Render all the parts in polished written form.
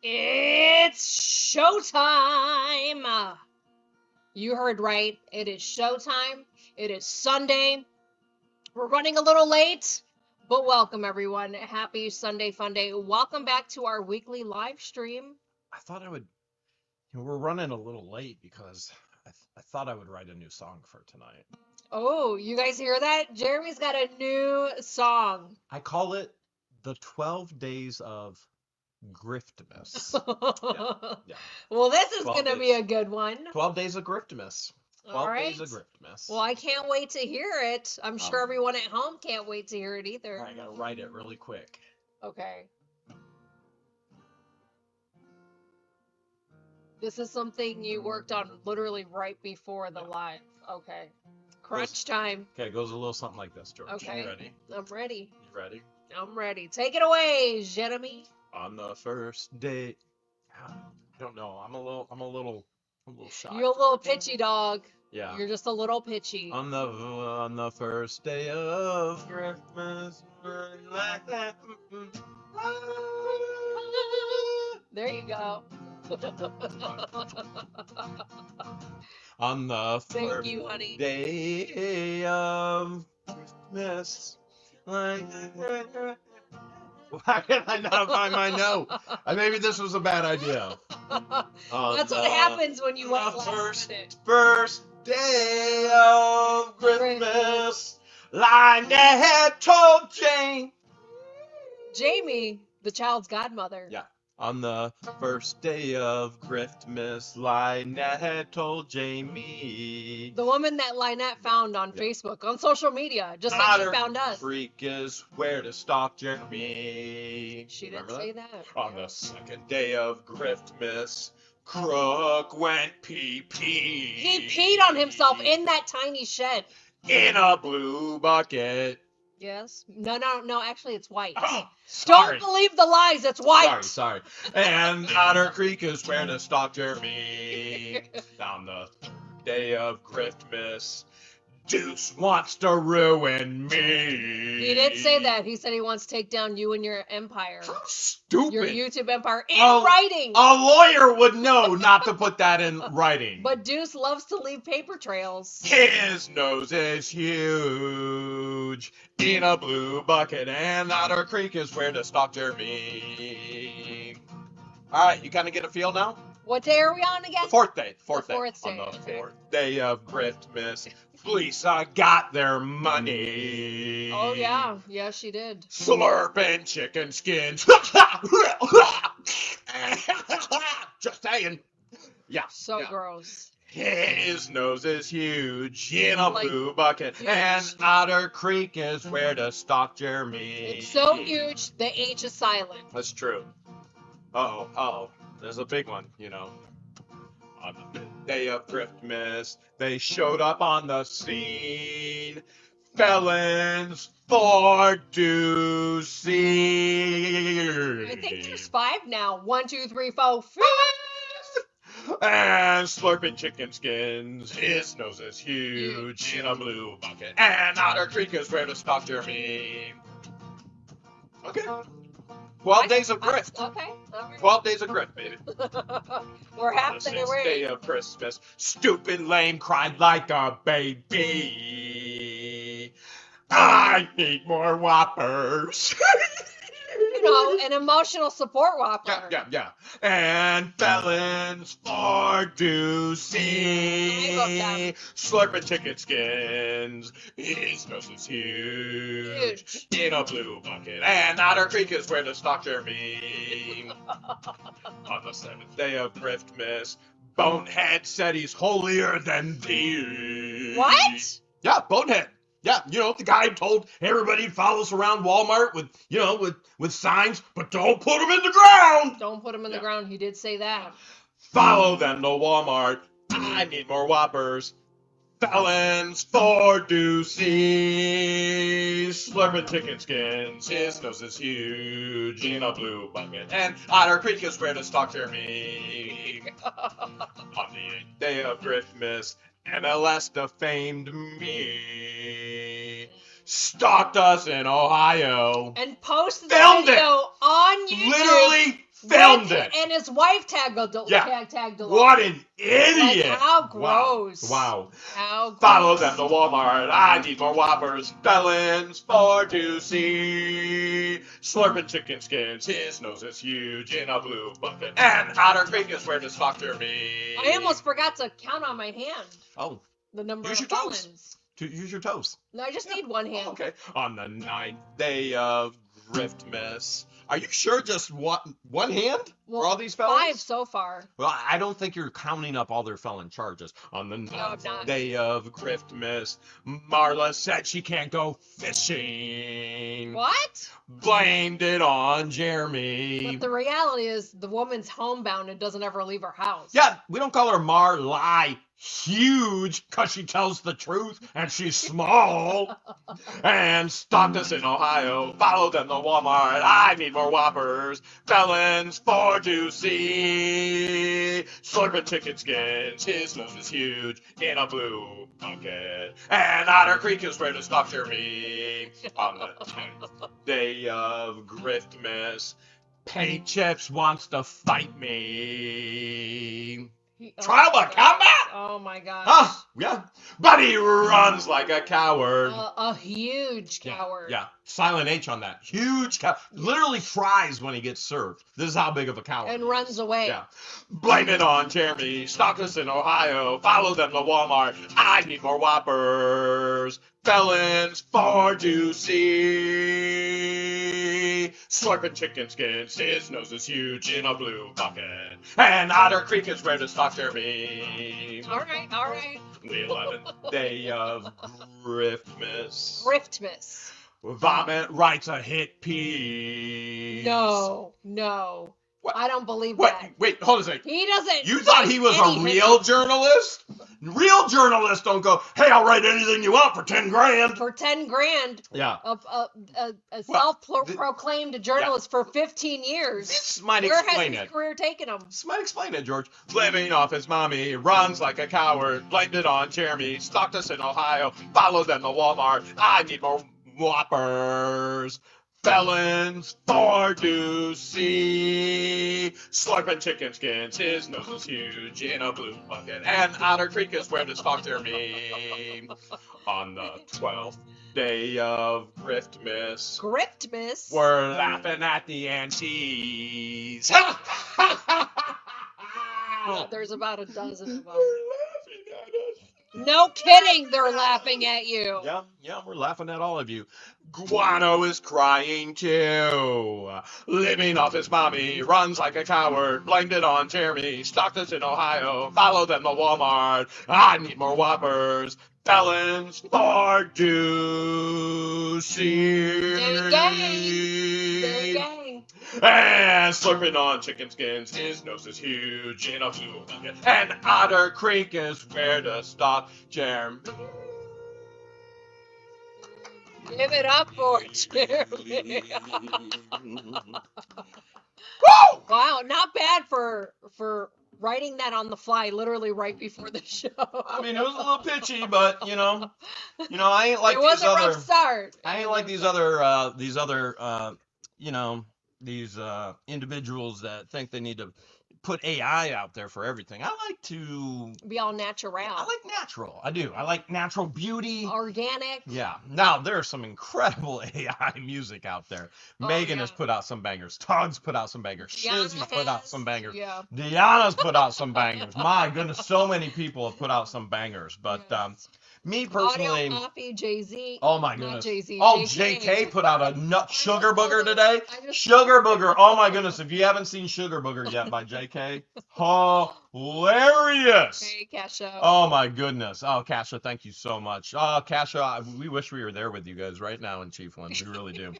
It's showtime! You heard right. It is showtime. It is Sunday. We're running a little late, but welcome everyone. Happy Sunday Fun Day. Welcome back to our weekly live stream. I thought I would. We're running a little late because I thought I would write a new song for tonight. Oh, you guys hear that? Jeremy's got a new song. I call it the 12 Days of Griftmas. Yeah. Well, this is 12 going to be days. a good one. 12 Days of Griftmas. 12 All right. Days of Griftmas. Well, I can't wait to hear it. I'm sure everyone at home can't wait to hear it either. I gotta write it really quick. Okay. This is something you worked on literally right before the live. Okay. Crunch time. Okay, it goes a little something like this, George. Okay. You ready? I'm ready. You ready? I'm ready. Take it away, Jeremy. On the first day. I don't know. I'm a little shy. You're a little pitchy dog. Yeah. You're just a little pitchy. On the first day of Christmas. There you go. On the Thank first you, honey. day of Christmas. Why can I not find my note? Maybe this was a bad idea. That's what happens when you wait last minute. First day of Christmas, Lynette told Jane. Jamie, the child's godmother. Yeah. On the first day of Griftmas, Lynette told Jamie. The woman that Lynette found on Facebook, on social media, just like she found us. Freak is where to stalk Jeremy. She didn't say that. On the second day of Griftmas, Crook went pee-pee. He peed on himself in that tiny shed. In a blue bucket. Yes. No, actually it's white. Oh, sorry. Don't believe the lies, it's white. Sorry. And Otter Creek is where to stalk Jeremy. On the day of Christmas, Deuce wants to ruin me. He did say that. He said he wants to take down you and your empire. Stupid. Your YouTube empire in writing. A lawyer would know not to put that in writing. But Deuce loves to leave paper trails. His nose is huge in a blue bucket, and Otter Creek is where to stalk Jeremy. All right, you kind of get a feel now? What day are we on again? The fourth day. Fourth day. On the fourth day of Christmas, Lisa got their money. Oh, yeah. Yeah, she did. Slurping chicken skins. Just saying. Yeah. So gross. His nose is huge in a blue bucket, and Otter Creek is where to stalk Jeremy. It's so huge, the H is silent. That's true. Uh-oh. There's a big one, On the day of Christmas, they showed up on the scene. Felons for Ducey. I think there's 5 now. 1, 2, 3, 4, 5. And slurping chicken skins. His nose is huge in a blue bucket. And Otter Creek is where to stalk Jeremy. Okay. 12 days of grift. Okay. 12 days of grift, baby. We're half the the way. Day of Christmas, stupid lame cried like a baby. I need more Whoppers. An emotional support Whopper. Yeah. And felons for Ducey. Slurping chicken skins. His nose is huge. In a blue bucket. And Otter Creek is where to stalk Jeremy. On the 7th day of Christmas, Bonehead said he's holier than thee. What? Yeah, Bonehead. Yeah, the guy told everybody he follows around Walmart with signs, but don't put them in the ground. Don't put them in the ground. He did say that. Follow them to Walmart. I need more Whoppers. Felons for Ducey. Slurping chicken skins. His nose is huge in a blue bucket. And Otter Creek is where to stalk Jeremy. On the 8th day of Christmas, MLS defamed me. Stalked us in Ohio. And posted the Filmed video on YouTube. Literally filmed it. And his wife tagged along. What an idiot. Like, how gross. Wow. How gross. Follow them to Walmart. I need more Whoppers. Felons for to see. Slurping chicken skins. His nose is huge in a blue bucket. And Otter Creek is where to stock their meat. I almost forgot to count on my hand. Oh. The number Use of your felons. toes. Use your toes. No, I just need one hand. Oh, okay. On the 9th day of Griftmas. Are you sure just one hand for all these felons? 5 so far. Well, I don't think you're counting up all their felon charges. On the 9th day of Griftmas, Marla said she can't go fishing. What? Blamed it on Jeremy. But the reality is the woman's homebound and doesn't ever leave her house. Yeah, we don't call her Marla huge because she tells the truth and she's small. And stopped us in Ohio, followed them to Walmart. I need more Whoppers, felons for to see. Slurping chicken skins, his nose is huge in a blue bucket. And Otter Creek is where to stock their meat. On the 10th day of Griftmas, Paint Chips wants to fight me. Trial by combat? Oh my gosh. Yeah. But he runs like a coward. A huge coward. Yeah. Silent H on that. Huge coward. Literally cries when he gets served. This is how big of a coward. And runs away. Yeah. Blame it on Jeremy. Stock us in Ohio. Follow them to Walmart. I need more Whoppers. Felons for to see. Slurping chicken skins. His nose is huge in a blue bucket. And Otter Creek is where to stock their meat. All right. The 11th day of Griftmas. Vomit writes a hit piece. No. What? I don't believe that. Wait, hold on a second. He doesn't. You thought he was a real journalist? Real journalists don't go, hey, I'll write anything you want for 10 grand. For 10 grand. Yeah. A self-proclaimed journalist for 15 years. This might explain it. Where has his career taken him? This might explain it, George. Living off his mommy, runs like a coward, blamed it on Jeremy, stalked us in Ohio, followed them to Walmart. I need more Whoppers. Felons for to see. Slurping chicken skins, his nose is huge in a blue bucket. And Otter Creek is where to stock their meat. On the 12th day of Griftmas. We're laughing at the aunties. There's about a dozen of them. They're laughing at us. No kidding, they're laughing at you. Yeah, we're laughing at all of you. Guano is crying too. Living off his mommy, runs like a coward, blamed it on Jeremy, stalked us in Ohio, followed them to Walmart. I need more Whoppers. Felons for to see. And slurping on chicken skins, his nose is huge in a blue bucket. And Otter Creek is where to stop Jeremy. Give it up for Jeremy. Woo! Wow, not bad for writing that on the fly, literally right before the show. I mean, it was a little pitchy, but you know, I ain't like it was these a other. rough start. I ain't like these individuals that think they need to put AI out there for everything. I like to be all natural. I like natural. I do. I like natural beauty. Organic. Yeah. Now, there's some incredible AI music out there. Megan has put out some bangers. Todd's put out some bangers. Shizzy's put out some bangers. Yeah. Deanna's put out some bangers. My goodness, so many people have put out some bangers. But me personally, Audio Coffee, Jay-Z. Oh my goodness. Not Jay-Z. Oh, JK. JK put out a Sugar Booger today. Sugar Booger. Oh my goodness. If you haven't seen Sugar Booger yet by JK, hilarious. Hey, Kasha. Oh my goodness. Oh, Kasha, thank you so much. Oh, Kasha, we wish we were there with you guys right now in Chiefland. We really do.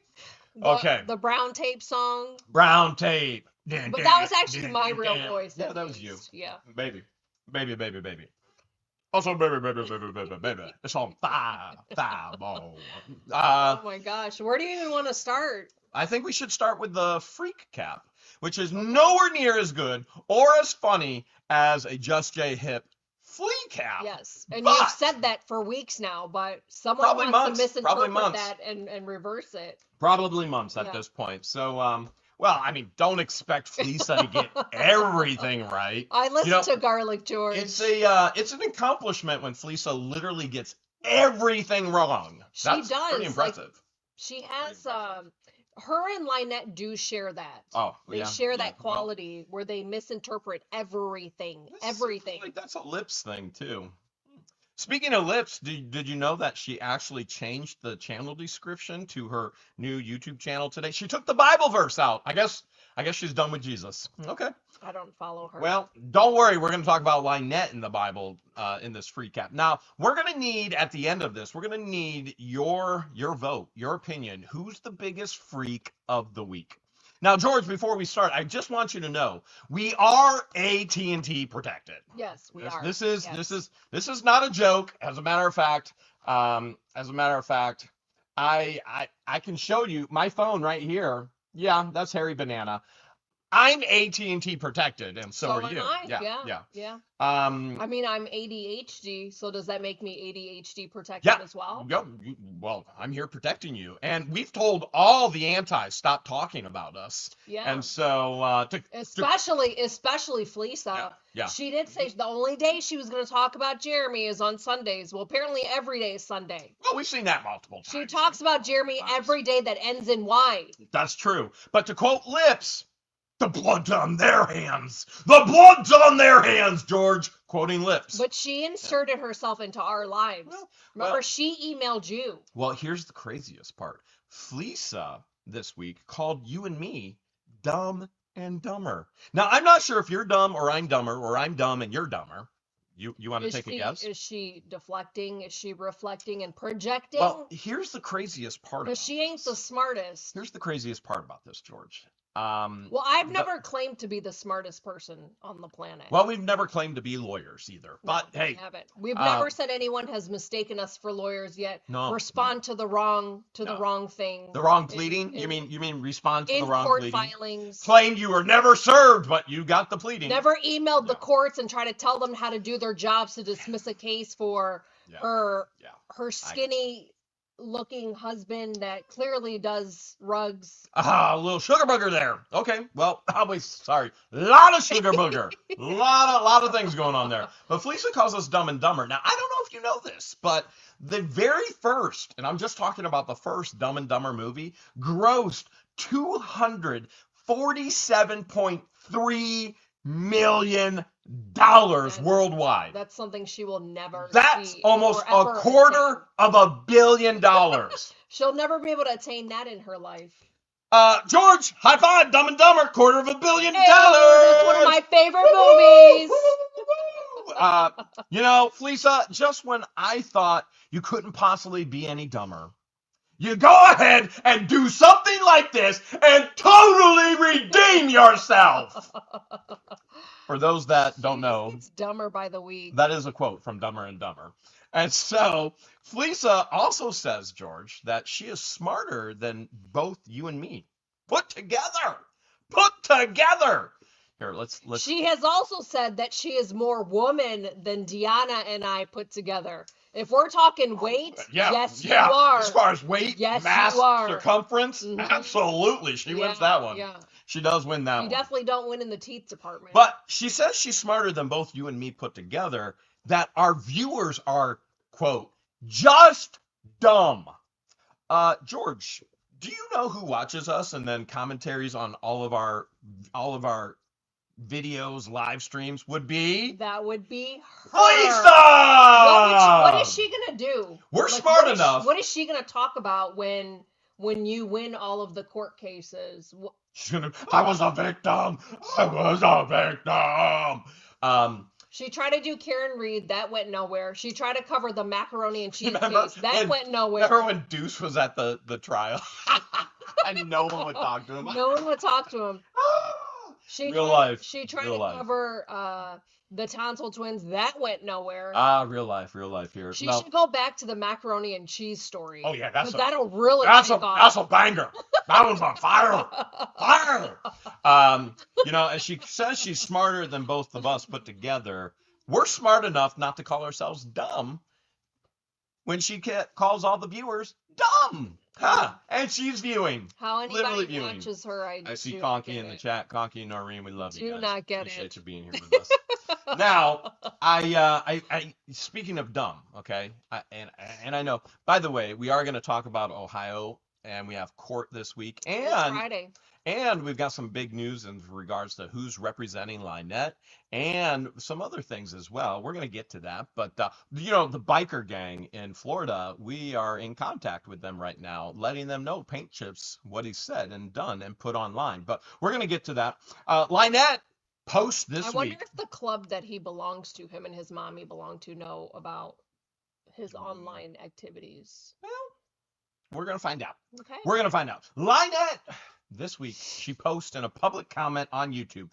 Okay. The Brown Tape song. Brown Tape. But that was actually my real voice. Yeah, that was you. Yeah. Baby. Also, baby. It's on fire. Oh my gosh. Where do you even want to start? I think we should start with the Freak Cap, which is nowhere near as good or as funny as a Just J Hip Flea Cap. Yes. And you've said that for weeks now, but someone wants to misinterpret that and reverse it. Probably months at this point. So, Well, I mean, don't expect Fleesa to get everything right. I listen to Garlic George. It's an accomplishment when Fleesa literally gets everything wrong. She does. Pretty impressive. Like, she has her and Lynette do share that. Oh, they share that quality where they misinterpret everything. Like that's a Lips thing too. Speaking of Lips, did you know that she actually changed the channel description to her new YouTube channel today? She took the Bible verse out. I guess she's done with Jesus. Okay. I don't follow her. Well, don't worry. We're going to talk about Lynette in the Bible in this free cap. Now, we're going to need, at the end of this, we're going to need your vote, your opinion. Who's the biggest freak of the week? Now, George, before we start, I just want you to know we are AT&T protected. Yes, we are. This is not a joke. As a matter of fact, I can show you my phone right here. Yeah, that's Harry Banana. I'm AT&T protected, and so are you. Yeah. I mean, I'm ADHD, so does that make me ADHD protected as well? Yeah. Well, I'm here protecting you, and we've told all the antis stop talking about us. Yeah. And so, especially Fleesa. Yeah. She did say the only day she was going to talk about Jeremy is on Sundays. Well, apparently every day is Sunday. Well, we've seen that multiple times. She talks about Jeremy every day that ends in Y. That's true. But to quote Lips, the blood's on their hands. The blood's on their hands, George. Quoting Lips. But she inserted herself into our lives. Remember, she emailed you. Well, here's the craziest part. Fleesa this week called you and me dumb and dumber. Now, I'm not sure if you're dumb or I'm dumber or I'm dumb and you're dumber. You want to take a guess? Is she deflecting? Is she reflecting and projecting? Well, here's the craziest part. Because she ain't the smartest. Here's the craziest part about this, George. Well, I've never claimed to be the smartest person on the planet. Well, we've never claimed to be lawyers either. But hey, we haven't. We've never said anyone has mistaken us for lawyers yet. Respond to the wrong thing. The wrong pleading? You mean respond to the wrong pleading? In court filings. Claimed you were never served, but you got the pleading. Never emailed the courts and try to tell them how to do their jobs to dismiss a case for her skinny looking husband that clearly does rugs. A little sugar booger there. Okay, well, sorry. A lot of sugar booger. lot of things going on there. But Fleesa calls us dumb and dumber. Now, I don't know if you know this, but the very first, and I'm just talking about the first Dumb and Dumber movie, grossed $247.3 million worldwide. That's something she will never That's see almost a quarter of $1 billion. She'll never be able to attain that in her life. George, high five, Dumb and Dumber, $250 million. Hey, that's one of my favorite movies. Fleesa, just when I thought you couldn't possibly be any dumber, you go ahead and do something like this and totally redeem yourself. For those that don't know, it's dumber by the week. That is a quote from Dumber and Dumber. And so Fleesa also says, George, that she is smarter than both you and me put together. Here, let's. She has also said that she is more woman than Deanna and I put together. If we're talking weight, yes, you are. As far as weight, mass, circumference, absolutely. She wins that one. Yeah. She does win that one. You definitely don't win in the teeth department. But she says she's smarter than both you and me put together, that our viewers are, quote, just dumb. George, do you know who watches us and then commentaries on all of our videos, live streams would be? That would be her. Fleesa! What is she gonna do? We're smart enough. What is she gonna talk about when you win all of the court cases? I was a victim. She tried to do Karen Reed. That went nowhere. She tried to cover the macaroni and cheese case. That went nowhere. Remember when Deuce was at the trial? And no one would talk to him. No one would talk to him. Real life. She tried to cover the Tonsil twins. That went nowhere. Real life here. She should go back to the macaroni and cheese story. Oh yeah, that'll really take off. That's a banger. That one's on fire. And she says she's smarter than both of us put together. We're smart enough not to call ourselves dumb when she calls all the viewers dumb. Huh. And she's viewing. How Literally anybody viewing. watches her, I see do Conky not in the get chat. Conky and Noreen, we love Do you guys. not get Appreciate it. you being here with us. Now, I speaking of dumb, okay, and I know. By the way, we are going to talk about Ohio, and we have court this week, It's Friday. and we've got some big news in regards to who's representing Lynette and some other things as well. We're going to get to that. But, you know, the biker gang in Florida, we are in contact with them right now, letting them know Paint Chips what he said and done and put online. But we're going to get to that. Lynette post this I wonder week. if the club that he belongs to, him and his mommy belong to, know about his online activities. Well, we're going to find out. Okay. We're going to find out. Lynette, this week, she posts in a public comment on YouTube,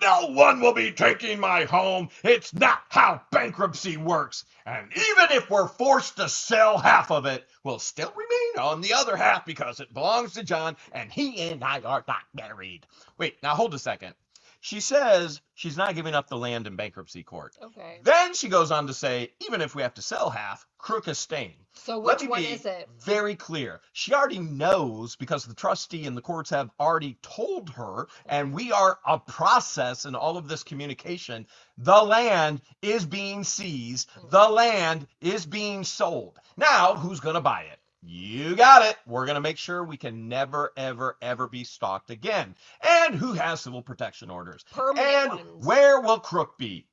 "No one will be taking my home. It's not how bankruptcy works. And even if we're forced to sell half of it, we'll still remain on the other half because it belongs to John and he and I are not married." Wait, now hold a second. She says she's not giving up the land in bankruptcy court. Okay. Then she goes on to say, even if we have to sell half, Crook is staying. So Let which me one be is it? very clear. She already knows because the trustee and the courts have already told her, and we are a process in all of this communication. The land is being seized. The land is being sold. Now, who's going to buy it? You got it. We're going to make sure we can never, ever, ever be stalked again. And who has civil protection orders? Permanent And ones. where will Crook be?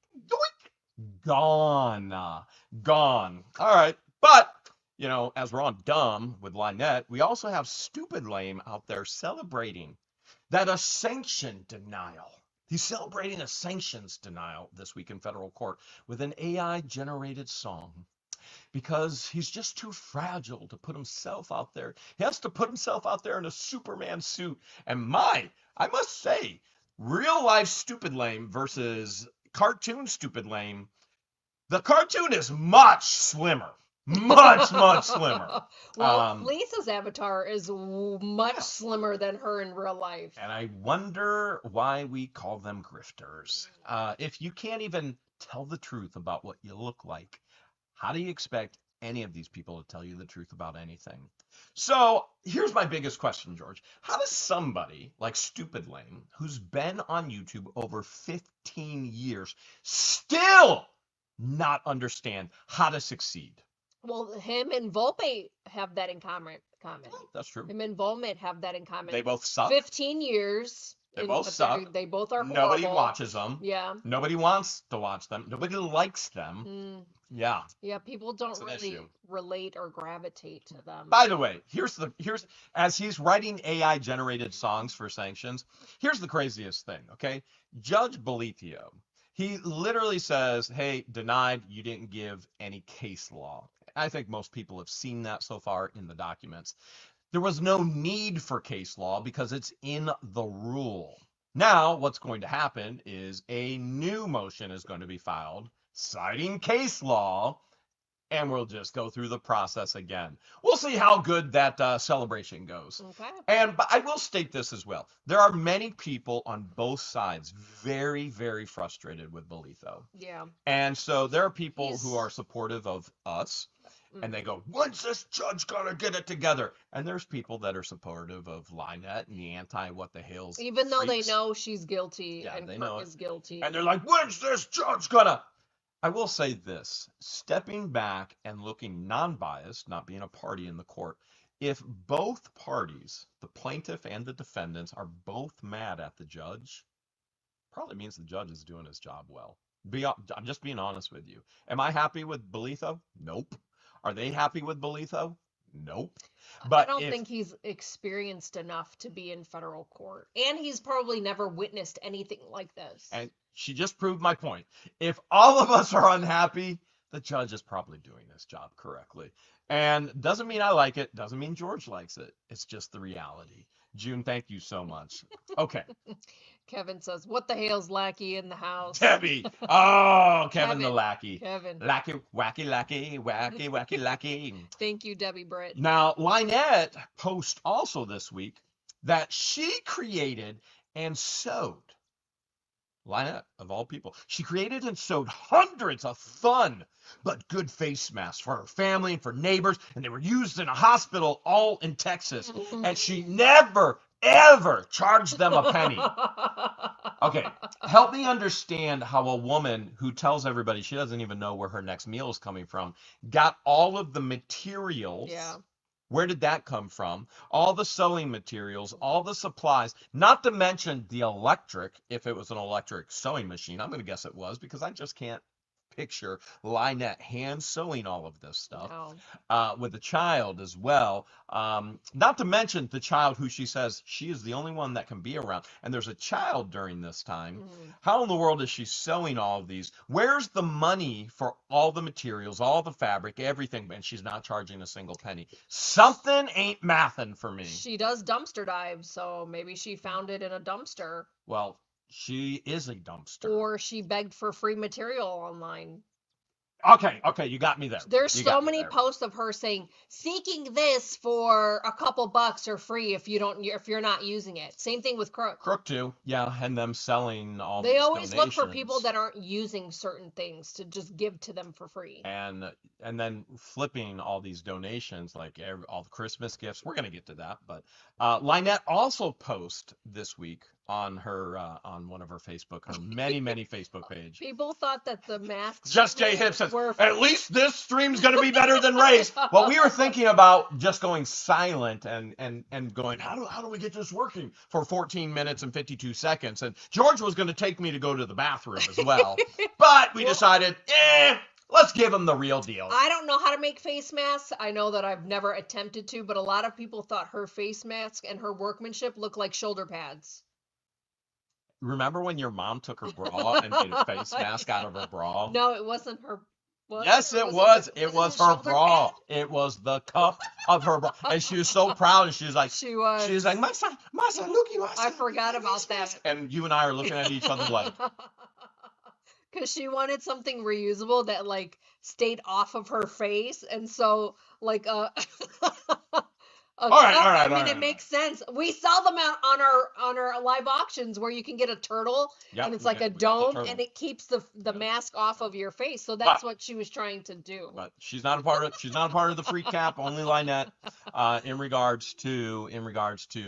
Gone. Gone. All right. But, you know, as we're on dumb with Lynette, we also have stupid lame out there celebrating that a sanction denial. He's celebrating a sanctions denial this week in federal court with an AI-generated song, because he's just too fragile to put himself out there. He has to put himself out there in a Superman suit. And I must say, real life stupid lame versus cartoon stupid lame, the cartoon is much slimmer. Much, much slimmer. Well, Lisa's avatar is much slimmer than her in real life. And I wonder why we call them grifters. If you can't even tell the truth about what you look like, how do you expect any of these people to tell you the truth about anything? So here's my biggest question, George. How does somebody like Stupid Lame, who's been on YouTube over 15 years, still not understand how to succeed? Well, him and Volpe have that in common. That's true. Him and Volpe have that in common. They both suck. 15 years. They both suck. They both are horrible. Nobody watches them. Yeah. Nobody wants to watch them. Nobody likes them. Yeah. Yeah, people don't really relate or gravitate to them. By the way, here's as he's writing AI generated songs for sanctions, here's the craziest thing, okay? Judge Bolithio, he literally says, "Hey, denied, you didn't give any case law." I think most people have seen that so far in the documents. There was no need for case law because it's in the rule. Now, what's going to happen is a new motion is going to be filed citing case law, and we'll just go through the process again. We'll see how good that celebration goes. Okay. But I will state this as well. There are many people on both sides very, very frustrated with Bolitho. Yeah. And so there are people who are supportive of us, and they go, "When's this judge gonna get it together?" And there's people that are supportive of Lynette and the anti-what the Hales. Even though they know she's guilty, yeah, and they Kirk know is guilty. And they're like, "When's this judge gonna?" I will say this, stepping back and looking non-biased, not being a party in the court, if both parties, the plaintiff and the defendants, are both mad at the judge, probably means the judge is doing his job well. I'm just being honest with you. Am I happy with Bolitho? Nope. Are they happy with Bolitho? Nope. But I don't think he's experienced enough to be in federal court. And he's probably never witnessed anything like this. And she just proved my point. If all of us are unhappy, the judge is probably doing his job correctly. And doesn't mean I like it. Doesn't mean George likes it. It's just the reality. June, thank you so much. Okay. Kevin says, "What the hell's lackey in the house?" Debbie. Oh, Kevin the lackey. Kevin. Lackey, wacky, lackey, wacky, wacky, lackey. Thank you, Debbie Britt. Now, Lynette posts also this week that she created and sewed Lynette, of all people. She created and sewed hundreds of fun but good face masks for her family and for neighbors, and they were used in a hospital all in Texas. And she never, ever charged them a penny. Okay, help me understand how a woman who tells everybody she doesn't even know where her next meal is coming from got all of the materials. Yeah. Where did that come from? All the sewing materials, all the supplies, not to mention the electric, if it was an electric sewing machine. I'm going to guess it was because I just can't picture Lynette hand sewing all of this stuff. No. With the child as well. Not to mention the child who she says she is the only one that can be around. And there's a child during this time. How in the world is she sewing all of these? Where's the money for all the materials, all the fabric, everything? And she's not charging a single penny. Something ain't mathin' for me. She does dumpster dives, so maybe she found it in a dumpster. Well, she is a dumpster. Or she begged for free material online. Okay, you got me there. There's so many posts of her saying, seeking this for a couple bucks or free if you're not using it. Same thing with Crook. Crook too, yeah, and them selling all these They always donations. look for people that aren't using certain things to just give to them for free. And then flipping all these donations, like all the Christmas gifts. We're gonna get to that, but Lynette also posted this week on her on one of her many Facebook page. People thought that the masks Just Jay Hibb says, were at least this stream's gonna be better than Ray's. Well, we were thinking about just going silent and going, how do we get this working for 14 minutes and 52 seconds? And George was gonna take me to go to the bathroom as well, but we decided, let's give him the real deal. I don't know how to make face masks. I know that I've never attempted to, but a lot of people thought her face mask and her workmanship looked like shoulder pads. Remember when your mom took her bra and made a face mask out of her bra? No, it wasn't her. Yes, it was. It was her bra. It was the cup of her bra, and she was so proud. And she was like, Masa, looky, Masa. I forgot about that. And you and I are looking at each other like, because she wanted something reusable that like stayed off of her face, and so like all right. It makes sense. We sell them out on our live auctions where you can get a turtle, and it's like a dome, and it keeps the mask off of your face. So that's what she was trying to do. But she's not a part of the free cap. Only Lynette. In regards to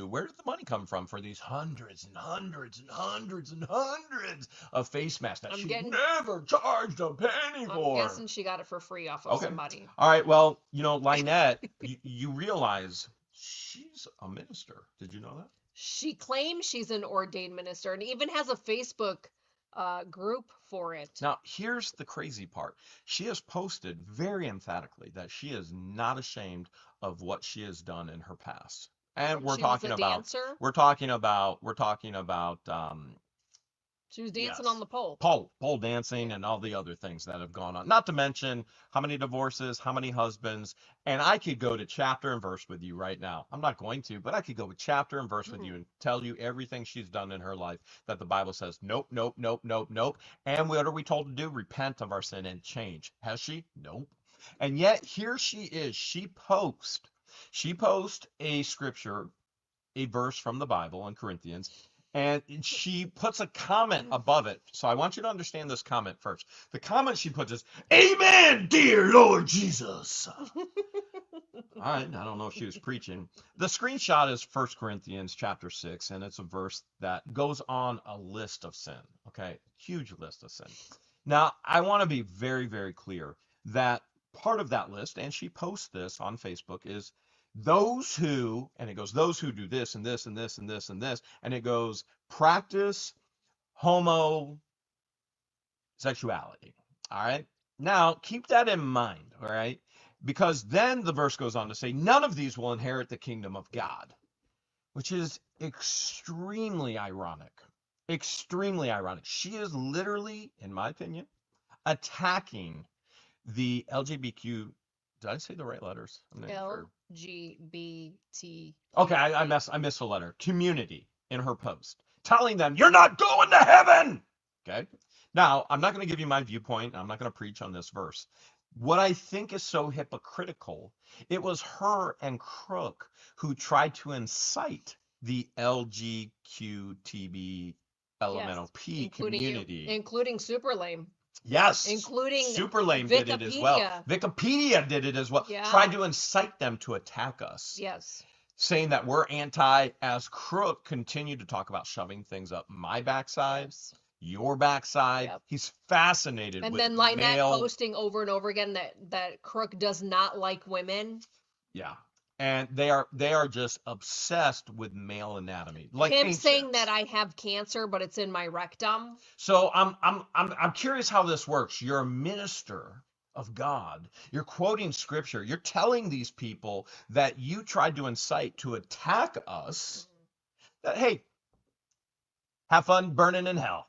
where did the money come from for these hundreds and hundreds and hundreds and hundreds of face masks that she never charged a penny for? I'm guessing she got it for free off of somebody. All right. Well, Lynette, you realize she's a minister. Did you know that? She claims she's an ordained minister and even has a Facebook group for it. Now, here's the crazy part. She has posted very emphatically that she is not ashamed of what she has done in her past. And we're talking about she was dancing on the pole. Pole dancing and all the other things that have gone on. Not to mention how many divorces, how many husbands. And I could go to chapter and verse with you right now. I'm not going to, but I could go with chapter and verse with you and tell you everything she's done in her life that the Bible says, nope. And what are we told to do? Repent of our sin and change. Has she? Nope. And yet here she is. She posts a scripture, a verse from the Bible in Corinthians, and she puts a comment above it. So I want you to understand this comment first. The comment she puts is, Amen, dear Lord Jesus. All right, I don't know if she was preaching. The screenshot is 1 Corinthians chapter 6, and it's a verse that goes on a list of sin, okay? Huge list of sin. Now, I want to be very, very clear that part of that list, and she posts this on Facebook, is those who do this and this and this and this and this, and it goes practice homosexuality. All right. Now keep that in mind. All right. Because then the verse goes on to say, none of these will inherit the kingdom of God, which is extremely ironic. Extremely ironic. She is literally, in my opinion, attacking the LGBTQ. Did I say the right letters? I'm not sure. LGBT. Okay, I missed a letter. Community in her post, telling them you're not going to heaven. Okay. Now I'm not going to give you my viewpoint. I'm not going to preach on this verse. What I think is so hypocritical, it was her and Crook who tried to incite the LGBTQTB Elemental P including community. you, including Super Lame. Yes. Including Super Lame did it as well. Wikipedia did it as well. Yeah. Tried to incite them to attack us. Yes. Saying that we're anti, as Crook continued to talk about shoving things up my backside, Yes. your backside. Yep. He's fascinated and with then Lynette male... posting over and over again that Crook does not like women. Yeah. And they are just obsessed with male anatomy. Like him saying that I have cancer, but it's in my rectum. So I'm curious how this works. You're a minister of God. You're quoting scripture. You're telling these people that you tried to incite to attack us. That, hey, have fun burning in hell.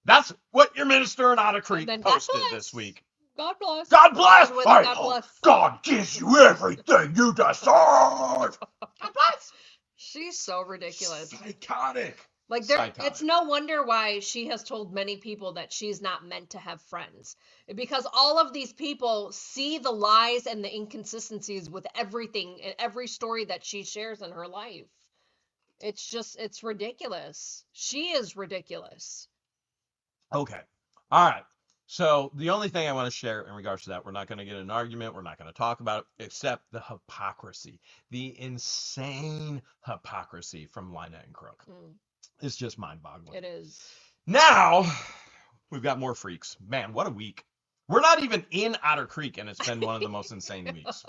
That's what your minister in Otter Creek posted this week. God bless. God bless. God bless. God gives you everything you deserve. God bless. She's so ridiculous. Psychotic. Like it's no wonder why she has told many people that she's not meant to have friends. Because all of these people see the lies and the inconsistencies with everything and every story that she shares in her life. It's ridiculous. She is ridiculous. Okay. All right. So the only thing I want to share in regards to that, we're not going to get in an argument. We're not going to talk about it, except the hypocrisy, the insane hypocrisy from Lynette and Crook. It's just mind-boggling. It is. Now, we've got more freaks. Man, what a week. We're not even in Otter Creek, and it's been one of the most insane weeks.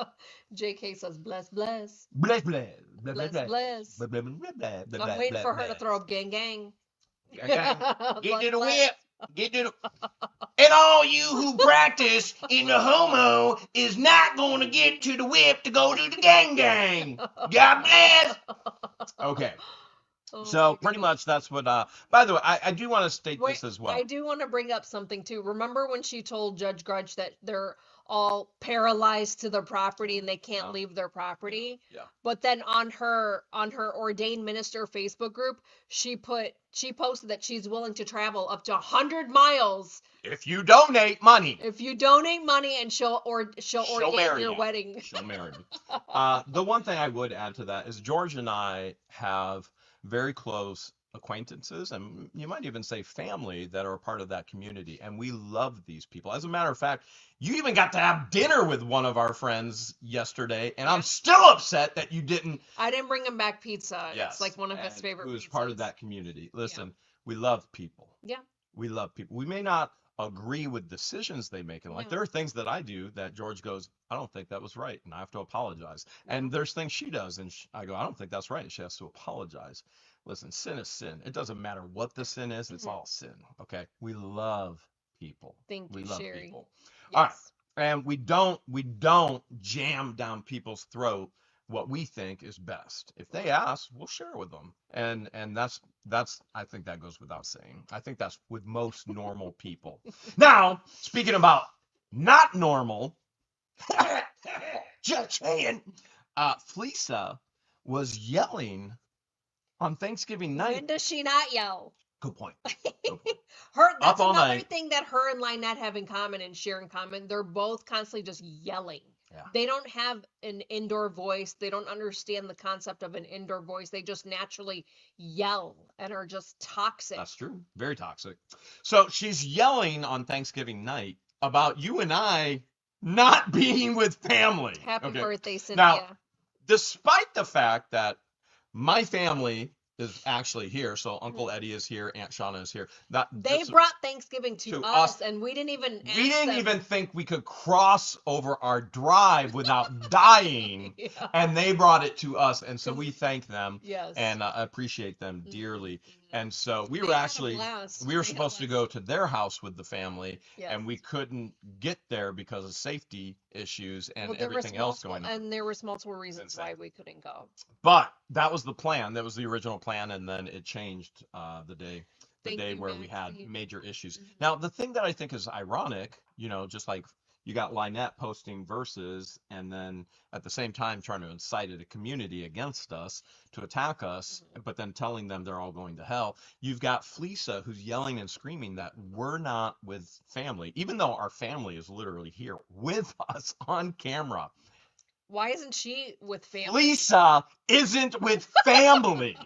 JK says, bless, bless. Bless, bless. Bless, bless. I'm waiting for her to throw up gang, gang. Get to the whip. Get to the... And all you who practice in the homo is not going to get to the whip to go to the gang, gang. God bless. Okay. So pretty much that's what, by the way, I do want to state this as well. I do want to bring up something too. Remember when she told Judge Grudge that they're all paralyzed to their property and they can't leave their property? Yeah. But then on her ordained minister Facebook group, she posted that she's willing to travel up to 100 miles. If you donate money. If you donate money, and she'll ordain your wedding. She'll marry me. The one thing I would add to that is George and I have very close acquaintances, and you might even say family, that are a part of that community, and we love these people. As a matter of fact, you even got to have dinner with one of our friends yesterday, and I'm still upset that you didn't. I didn't bring him back pizza. Yes, it's like one of his favorite pizzas. Who was part of that community. Listen, we love people. Yeah. We love people. We may not agree with decisions they make in life. There are things that I do that George goes, I don't think that was right, and I have to apologize. And there's things she does, and I go, I don't think that's right, and she has to apologize. Listen, sin is sin. It doesn't matter what the sin is, it's all sin. Okay? We love people. Thank you, Sherry. People. Yes. All right. And we don't jam down people's throat what we think is best. If they ask, we'll share with them. And that's I think that goes without saying. I think that's with most normal people. Now, speaking about not normal, just saying, Fleesa was yelling on Thanksgiving night. When does she not yell? Good point. That's another thing that her and Lynette have in common and share in common. They're both constantly just yelling. Yeah. They don't have an indoor voice. They don't understand the concept of an indoor voice. They just naturally yell and are just toxic. That's true. Very toxic. So she's yelling on Thanksgiving night about you and I not being with family. Happy birthday, Cynthia. Now, despite the fact that my family is actually here, so Uncle Eddie is here, Aunt Shauna is here. They brought Thanksgiving to us, and we didn't even ask even think we could cross over our drive without dying, and they brought it to us, and so we thank them and appreciate them dearly. And so we were supposed to go to their house with the family, and we couldn't get there because of safety issues and everything else going on. And there was multiple reasons why we couldn't go. But that was the plan. That was the original plan, and then it changed the day where we had major issues. Now, the thing that I think is ironic, just like you got Lynette posting verses and then at the same time trying to incite a community against us to attack us, but then telling them they're all going to hell. You've got Fleesa who's yelling and screaming that we're not with family, even though our family is literally here with us on camera. Why isn't she with family? Lisa isn't with family.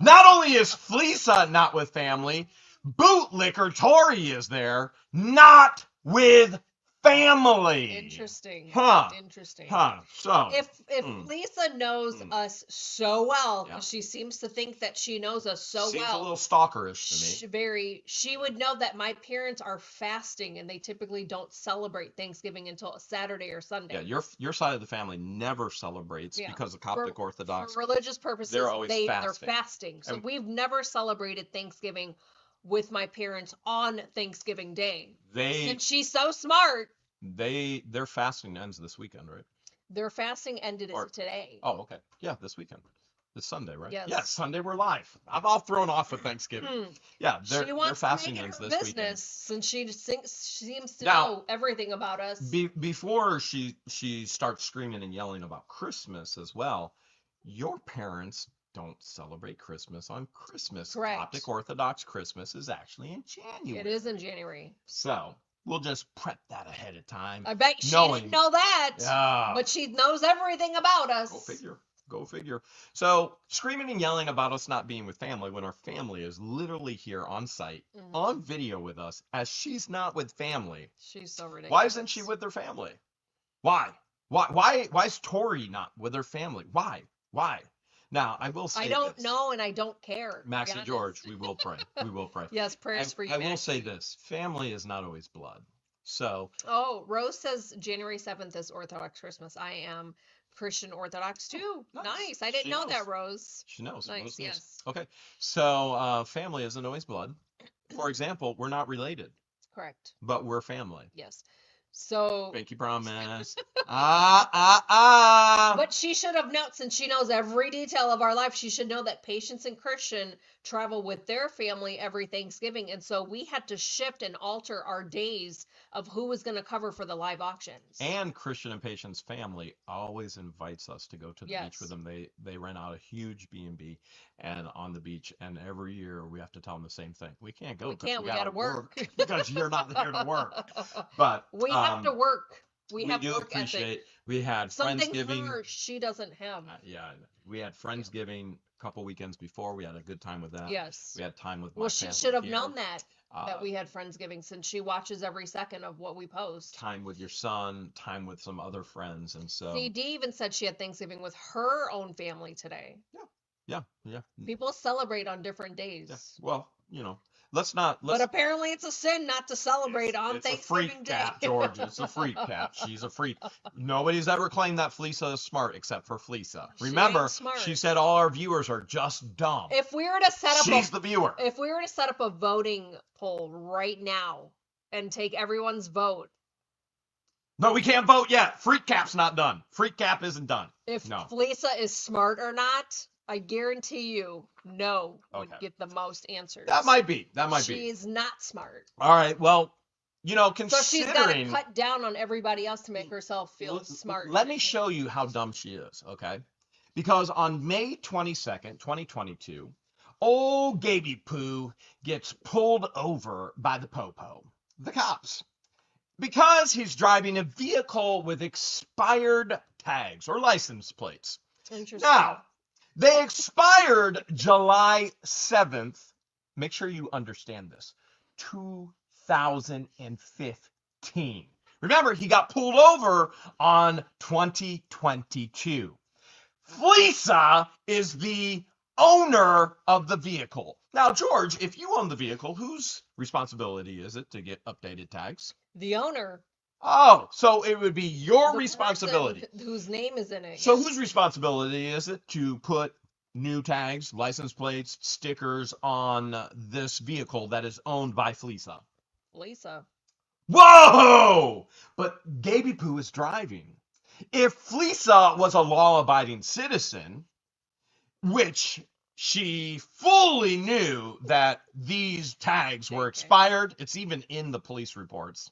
Not only is Fleesa not with family, Bootlicker Tori is there, not with family. Interesting. Huh. Interesting. Huh. So If Lisa knows us so well, Yeah. she seems to think that she knows us so seems well. a little stalkerish to me. She would know that my parents are fasting and they typically don't celebrate Thanksgiving until Saturday or Sunday. Yeah, your side of the family never celebrates Yeah. because the Coptic Orthodox. For religious purposes, they're always they're fasting. fasting. So And- we've never celebrated Thanksgiving with my parents on Thanksgiving Day. Since she's so smart, their fasting ends this weekend, right? their fasting ended today. Oh, okay. Yeah, this weekend. It's Sunday, right? Yes. Yeah, Sunday we're live. I'm all thrown off with Thanksgiving. Yeah, She their wants fasting to make ends it her this business weekend. since she seems to Now, know everything about us. Before she starts screaming and yelling about Christmas as well, your parents don't celebrate Christmas on Christmas. Correct. Coptic Orthodox Christmas is actually in January. It is in January. So we'll just prep that ahead of time. I bet she didn't know that. Yeah. But she knows everything about us. Go figure. Go figure. So screaming and yelling about us not being with family when our family is literally here on site, on video with us, as she's not with family. She's so ridiculous. Why isn't she with her family? Why? Why is Tori not with her family? Why? Now, I will say I don't know and I don't care. Max and George, we will pray. We will pray. Yes, prayers for you, I will say this. Family is not always blood. So. Oh, Rose says January 7th is Orthodox Christmas. I am Christian Orthodox too. Nice. I didn't know that, Rose. She knows. Nice, yes. Okay. So, family isn't always blood. For example, we're not related. Correct. But we're family. Yes. So. Pinky promise. But she should have known, since she knows every detail of our life, she should know that Patience and Christian travel with their family every Thanksgiving. And so we had to shift and alter our days of who was going to cover for the live auctions. And Christian and Patience family always invites us to go to the beach with them. They rent out a huge B&B and on the beach. And every year we have to tell them the same thing. We can't go. We got to work. Because you're not here to work. But we have to work. We have do work appreciate. ethic. We had Friendsgiving. She doesn't have. Yeah, we had Friendsgiving a couple weekends before. We had a good time with that. Yes. We had time with. Well, she should have known that we had Friendsgiving, since she watches every second of what we post. Time with your son, time with some other friends, and so. See, Dee even said she had Thanksgiving with her own family today. Yeah. People celebrate on different days. Yeah. Well, let's not. But apparently it's a sin not to celebrate on Thanksgiving It's a freak Day. cat, George. It's a freak cat. She's a freak. Nobody's ever claimed that Fleesa is smart except for Fleesa. Remember, she said all our viewers are just dumb. If we were to set up She's the viewer. If we were to set up a voting poll right now and take everyone's vote. No, we can't vote yet. Freak Cap's not done. Freak Cap isn't done. If Fleesa is smart or not, I guarantee you, no would get the most answers. That might be. She is not smart. All right. Well, considering. So she's got to cut down on everybody else to make herself feel smart. Let me show you how dumb she is, okay? Because on May 22nd, 2022, old Gaby Poo gets pulled over by the Popo, the cops, because he's driving a vehicle with expired tags or license plates. Interesting. Now, they expired July 7th. Make sure you understand this. 2015. Remember, he got pulled over on 2022. Fleesa is the owner of the vehicle. Now, George, if you own the vehicle, whose responsibility is it to get updated tags? The owner. Oh, so it would be your responsibility. Whose name is in it. So whose responsibility is it to put new tags, license plates, stickers on this vehicle that is owned by Fleesa? Fleesa. Whoa! But Gaby Poo is driving. If Fleesa was a law-abiding citizen, which she fully knew that these tags were expired, it's even in the police reports,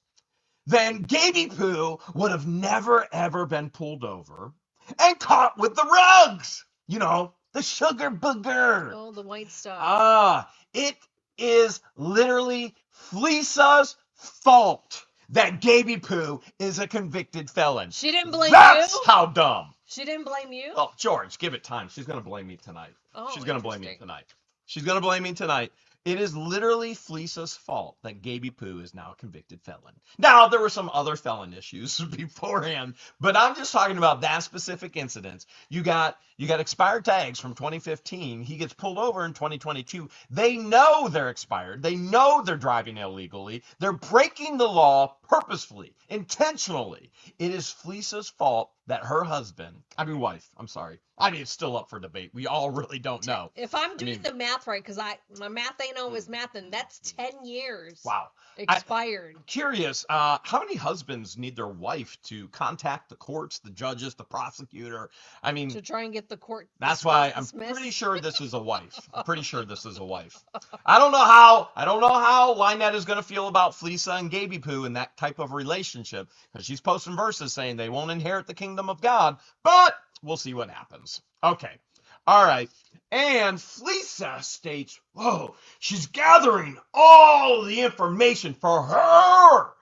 then Gaby Poo would have never, ever been pulled over and caught with the rugs. The sugar booger. Oh, the white stuff. It is literally Fleesa's fault that Gaby Poo is a convicted felon. She didn't blame That's you? how dumb. She didn't blame you? Oh, George, give it time. She's going to blame me tonight. Oh, She's going to blame me interesting. tonight. She's going to blame me tonight. It is literally Fleeca's fault that Gaby Poo is now a convicted felon. Now, there were some other felon issues beforehand, but I'm just talking about that specific incident. You got expired tags from 2015. He gets pulled over in 2022. They know they're expired. They know they're driving illegally. They're breaking the law purposefully, intentionally. It is Fleeca's fault that her husband, wife, I'm sorry. It's still up for debate. We all really don't know. If I'm doing the math right, because my math ain't always math, and that's 10 years. Wow. Expired. Curious, how many husbands need their wife to contact the courts, the judges, the prosecutor? To try and get the court. That's why I'm dismissed. pretty sure this is a wife. I'm pretty sure this is a wife. I don't know how Lynette is going to feel about Fleeca and Gaby Poo in that type of relationship, because she's posting verses saying they won't inherit the kingdom of God, but we'll see what happens. Okay. All right. And Fleeca states, whoa, she's gathering all the information for her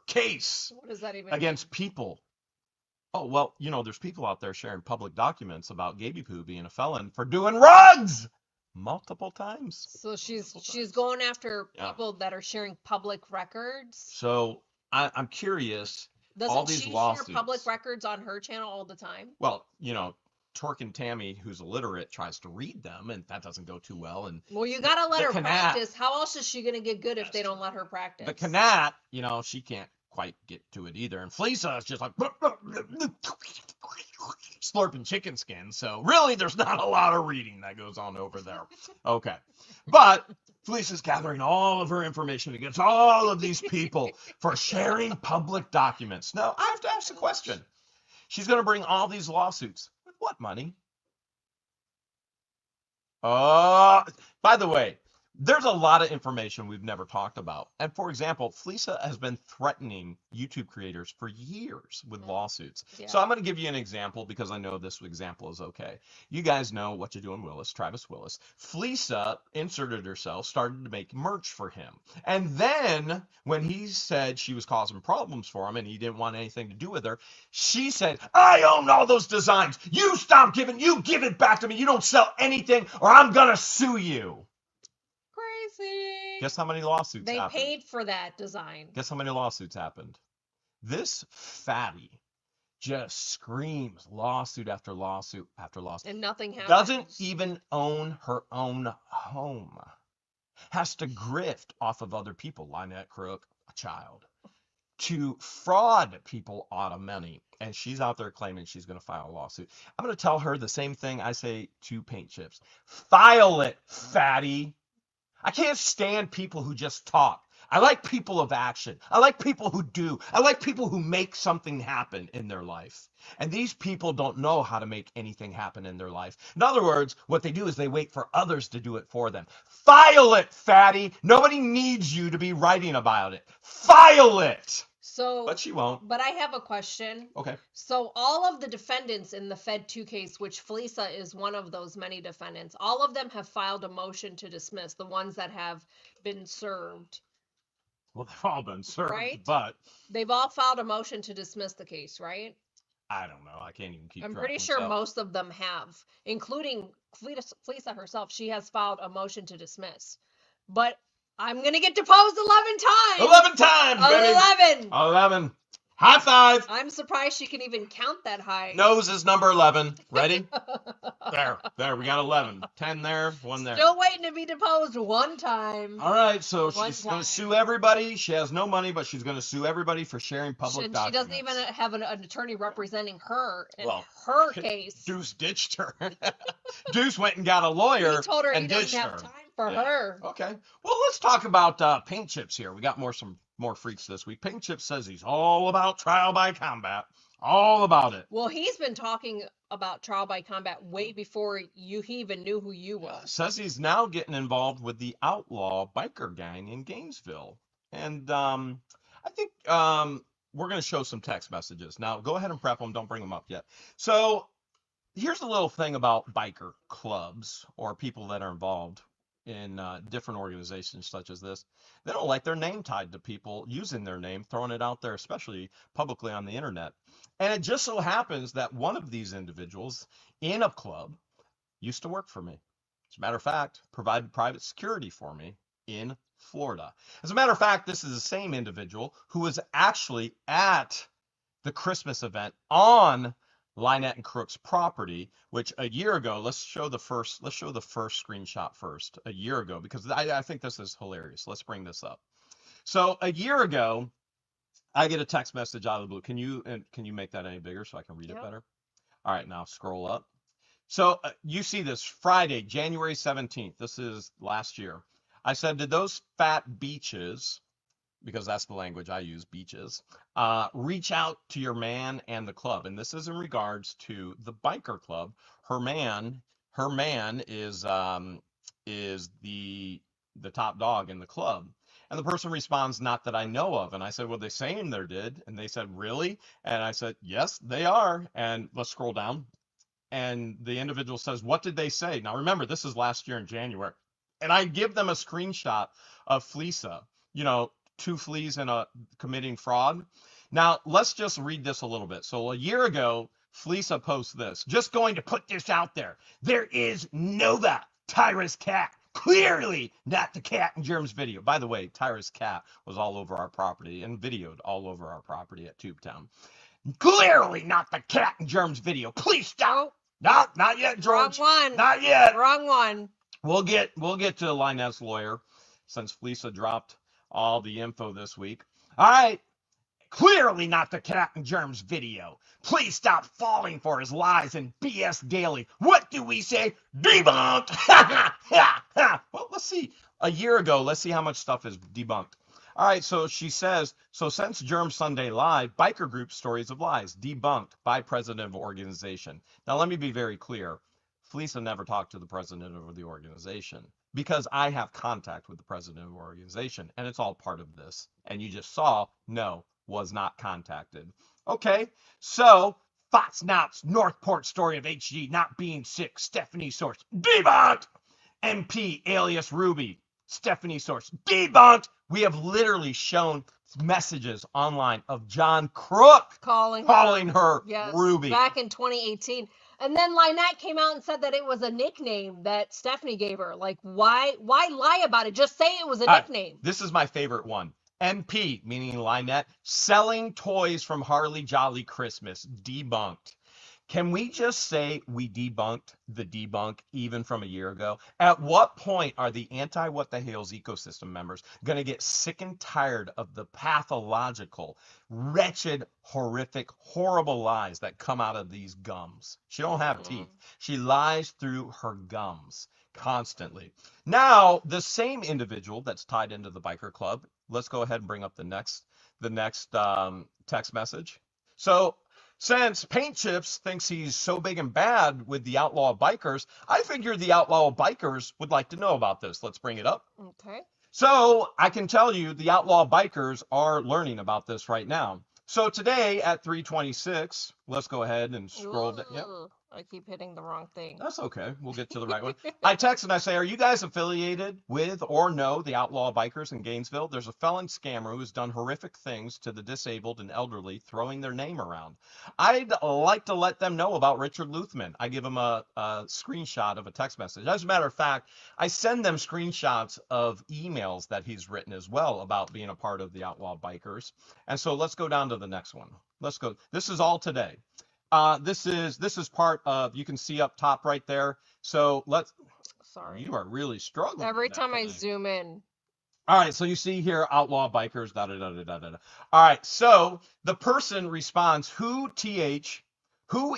case What does that even against people. Oh, well, there's people out there sharing public documents about Gaby Poo being a felon for doing rugs multiple times. So she's going after people that are sharing public records. So I'm curious. Doesn't all these she lawsuits, share public records on her channel all the time? Well, Torque and Tammy, who's illiterate, tries to read them, and that doesn't go too well. And well, you gotta let her practice. How else is she gonna get good if they don't let her practice? But Kanat, she can't quite get to it either. And Fleeca is just like slurping chicken skin. So really, there's not a lot of reading that goes on over there. Okay, but Fleeca's gathering all of her information against all of these people for sharing public documents. Now, I have to ask a question. She's going to bring all these lawsuits. With what money? By the way, there's a lot of information we've never talked about. And for example, Fleeca has been threatening YouTube creators for years with lawsuits. Yeah. So I'm going to give you an example because I know this example is okay. You guys know What You Doing Willis, Travis Willis. Fleeca inserted herself, started to make merch for him. And then when he said she was causing problems for him and he didn't want anything to do with her, she said, I own all those designs. You give it back to me. You don't sell anything or I'm going to sue you. Guess how many lawsuits happened? They paid for that design. Guess how many lawsuits happened? This fatty just screams lawsuit after lawsuit after lawsuit. And nothing happens. Doesn't even own her own home. Has to grift off of other people, Lynette Crook, a child, to fraud people out of money. And she's out there claiming she's going to file a lawsuit. I'm going to tell her the same thing I say to Paint Chips. File it, fatty. I can't stand people who just talk. I like people of action. I like people who do. I like people who make something happen in their life. And these people don't know how to make anything happen in their life. In other words, what they do is they wait for others to do it for them. File it, fatty. Nobody needs you to be writing about it. File it. But she won't. But I have a question. Okay. So all of the defendants in the Fed 2 case, which Fleeca is one of those many defendants, all of them have filed a motion to dismiss, the ones that have been served. Well, they've all been served, right? But they've all filed a motion to dismiss the case, right? I don't know. I can't even keep track. I'm pretty sure most of them have, including Fleeca herself. She has filed a motion to dismiss. But I'm going to get deposed 11 times. 11 times, baby. 11. 11. High five. I'm surprised she can even count that high. Nose is number 11. Ready? There. We got 11. 10 there, 1 there. Still waiting to be deposed 1 time. All right, so she's going to sue everybody. She has no money, but she's going to sue everybody for sharing public documents. She doesn't even have an attorney representing her in her case. Deuce ditched her. Deuce went and got a lawyer. He told her and he doesn't have time for her. Okay. Well, let's talk about Paint Chips here. We got some more freaks this week. Paint Chips says he's all about trial by combat. All about it. Well, he's been talking about trial by combat way before he even knew who you was. Says he's now getting involved with the outlaw biker gang in Gainesville. And I think we're going to show some text messages. Now, go ahead and prep them. Don't bring them up yet. So here's a little thing about biker clubs or people that are involved. different organizations such as this, they don't like their name tied to people using their name, throwing it out there, especially publicly on the internet. And it just so happens that one of these individuals in a club used to work for me. As a matter of fact, provided private security for me in Florida. As a matter of fact, this is the same individual who was actually at the Christmas event on Lynette and Crook's property, which a year ago, let's show the first screenshot first, a year ago, because I think this is hilarious. Let's bring this up. So a year ago, I get a text message out of the blue. Can you make that any bigger so I can read it better? All right, now scroll up. So you see this Friday, January 17th. This is last year. I said, did those fat beaches, because that's the language I use, beaches, reach out to your man and the club? And this is in regards to the biker club. Her man is the top dog in the club. And the person responds, not that I know of. And I said, well, they saying they did. And they said, really? And I said, yes, they are. And let's scroll down. And the individual says, what did they say? Now, remember, this is last year in January. And I give them a screenshot of Fleesa, 2 fleas and committing fraud. Now, let's just read this a little bit. So a year ago, Fleesa posts this. Just going to put this out there. There is Nova, Tyra's cat. Clearly not the cat and germs video. By the way, Tyra's cat was all over our property and videoed all over our property at Tubetown. Clearly not the cat and germs video. Please stop. No, not yet, George. Wrong one. Not yet. Wrong one. We'll get to Lynette's lawyer since Fleesa dropped all the info this week. All right. Clearly not the cat and germs video. Please stop falling for his lies and BS daily. What do we say? Debunked. Well, let's see. A year ago, let's see how much stuff is debunked. All right, so she says, so since Germ Sunday Live, biker group stories of lies, debunked by president of organization. Now, let me be very clear. Fleesa never talked to the president of the organization because I have contact with the president of the organization, and it's all part of this. And you just saw, no, was not contacted. Okay, so Fox Knots, Northport story of HG not being sick, Stephanie source, debunked. MP alias Ruby, Stephanie source, debunked. We have literally shown messages online of John Crook calling her yes, Ruby back in 2018. And then Lynette came out and said that it was a nickname that Stephanie gave her. Like, why lie about it? Just say it was a nickname. This is my favorite one. MP, meaning Lynette, selling toys from Harley Jolly Christmas, debunked. Can we just say we debunked the debunk even from a year ago? At what point are the anti-What the Hale's ecosystem members going to get sick and tired of the pathological, wretched, horrific, horrible lies that come out of these gums? She don't have teeth. She lies through her gums constantly. Now, the same individual that's tied into the biker club, let's go ahead and bring up the next text message. So, since Paint Chips thinks he's so big and bad with the outlaw bikers, I figured the outlaw bikers would like to know about this. Let's bring it up. Okay. So I can tell you the outlaw bikers are learning about this right now. So today at 3:26, let's go ahead and scroll down. Yep. I keep hitting the wrong thing. That's okay. We'll get to the right one. I text and I say, are you guys affiliated with or know the outlaw bikers in Gainesville? There's a felon scammer who's done horrific things to the disabled and elderly, throwing their name around. I'd like to let them know about Richard Luthman. I give them a screenshot of a text message. As a matter of fact, I send them screenshots of emails that he's written as well about being a part of the outlaw bikers. And so let's go down to the next one. Let's go. This is all today. This is part of, you can see up top right there. So sorry. You are really struggling. Every time I zoom in. All right. So you see here, outlaw bikers, da da da da da da. All right. So the person responds, who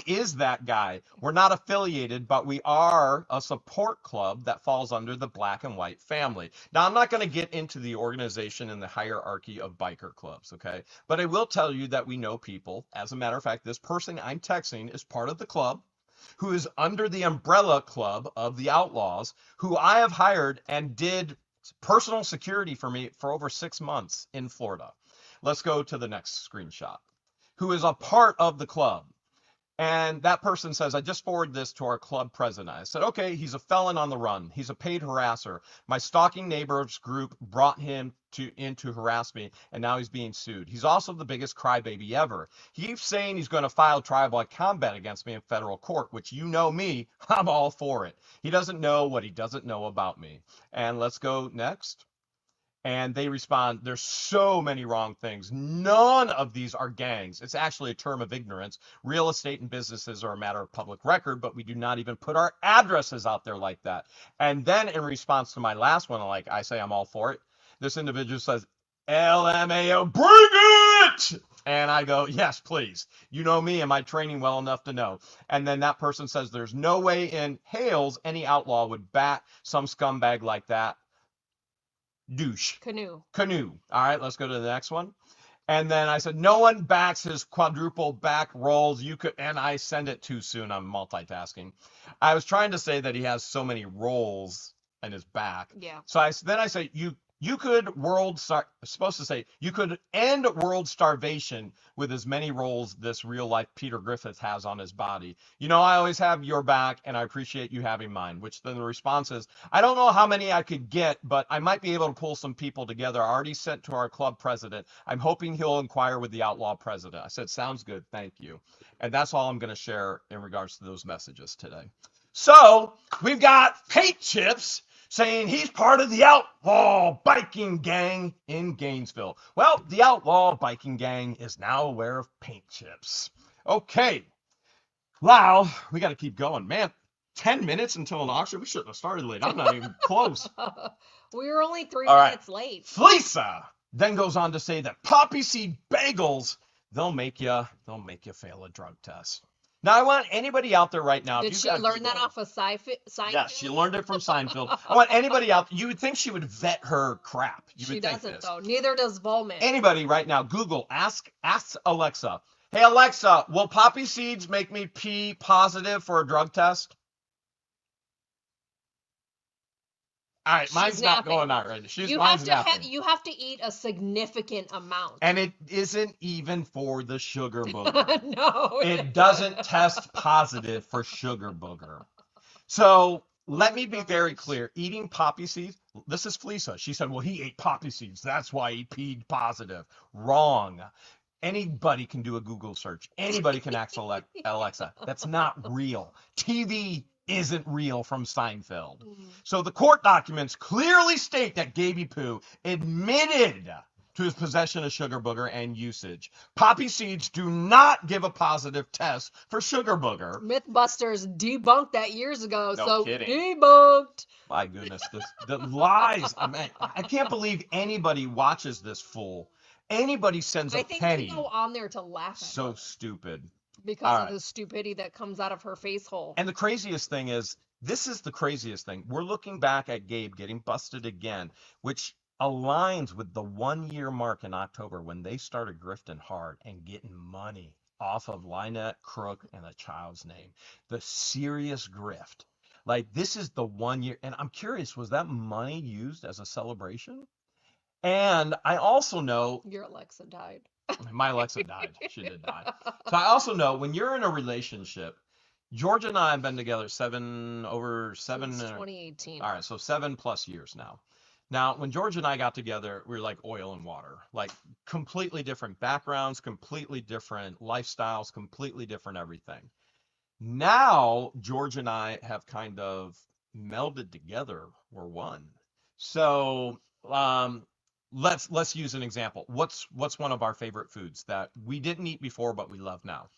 is that guy? We're not affiliated, but we are a support club that falls under the Black and White family. Now, I'm not going to get into the organization and the hierarchy of biker clubs, okay? But I will tell you that we know people. As a matter of fact, this person I'm texting is part of the club, who is under the umbrella club of the Outlaws, who I have hired and did personal security for me for over 6 months in Florida. Let's go to the next screenshot. Who is a part of the club. And that person says, I just forwarded this to our club president. I said, okay, he's a felon on the run. He's a paid harasser. My stalking neighbors group brought him in to harass me, and now he's being sued. He's also the biggest crybaby ever. He keeps saying he's going to file trial combat against me in federal court, which you know me, I'm all for it. He doesn't know what he doesn't know about me. And let's go next. And they respond, there's so many wrong things. None of these are gangs. It's actually a term of ignorance. Real estate and businesses are a matter of public record, but we do not even put our addresses out there like that. And then in response to my last one, like I say, I'm all for it. This individual says, LMAO, bring it! And I go, yes, please. You know me, am I training well enough to know? And then that person says, there's no way in Hales any outlaw would bat some scumbag like that. Douche. Canoe. All right, let's go to the next one. And then I said, no one backs his quadruple back rolls. You could, and I send it too soon. I'm multitasking. I was trying to say that he has so many rolls in his back. Yeah. So then I say, you could you could end world starvation with as many rolls this real life Peter Griffith has on his body. You know, I always have your back and I appreciate you having mine, which then the response is, I don't know how many I could get, but I might be able to pull some people together. I already sent to our club president. I'm hoping he'll inquire with the outlaw president. I said, sounds good. Thank you. And that's all I'm going to share in regards to those messages today. So we've got Paint Chips saying he's part of the outlaw biking gang in Gainesville. Well, the outlaw biking gang is now aware of Paint Chips. Okay. Wow, we got to keep going. Man, 10 minutes until an auction? We shouldn't have started late. I'm not even close. We were only 3 All minutes right. late. Fleesa then goes on to say that poppy seed bagels, they'll make you fail a drug test. Now, I want anybody out there right now. Did she learn that off of Seinfeld? Yeah, she learned it from Seinfeld. I want anybody out. You would think she would vet her crap. She doesn't, though. Neither does Volman. Anybody right now, Google, ask Alexa. Hey, Alexa, will poppy seeds make me P positive for a drug test? All right, mine's not going out right now. You have to eat a significant amount. And it isn't even for the sugar booger. No. It doesn't test positive for sugar booger. So let me be very clear. Eating poppy seeds, this is Fleesa. She said, well, he ate poppy seeds. That's why he peed positive. Wrong. Anybody can do a Google search. Anybody can ask Alexa. That's not real. TV isn't real from Seinfeld. So the court documents clearly state that Gaby Poo admitted to his possession of sugar booger and usage. Poppy seeds do not give a positive test for sugar booger. Mythbusters debunked that years ago. No kidding. Debunked. My goodness, the lies. I can't believe anybody watches this fool. Anybody sends a penny. I think they go on there to laugh at So her. stupid. Because of the stupidity that comes out of her face hole. And the craziest thing is, this is the craziest thing. We're looking back at Gabe getting busted again, which aligns with the 1-year mark in October when they started grifting hard and getting money off of Lynette Crook and a child's name. The serious grift. Like, this is the 1 year. And I'm curious, was that money used as a celebration? And I also know... Your Alexa died. My Alexa died. She did die. So I also know when you're in a relationship, Georgia and I have been together over 7 Since 2018. All right, so 7+ years now. Now, when Georgia and I got together, we were like oil and water, like completely different backgrounds, completely different lifestyles, completely different everything. Now, Georgia and I have kind of melded together. We're one. So, let's use an example. What's one of our favorite foods that we didn't eat before but we love now?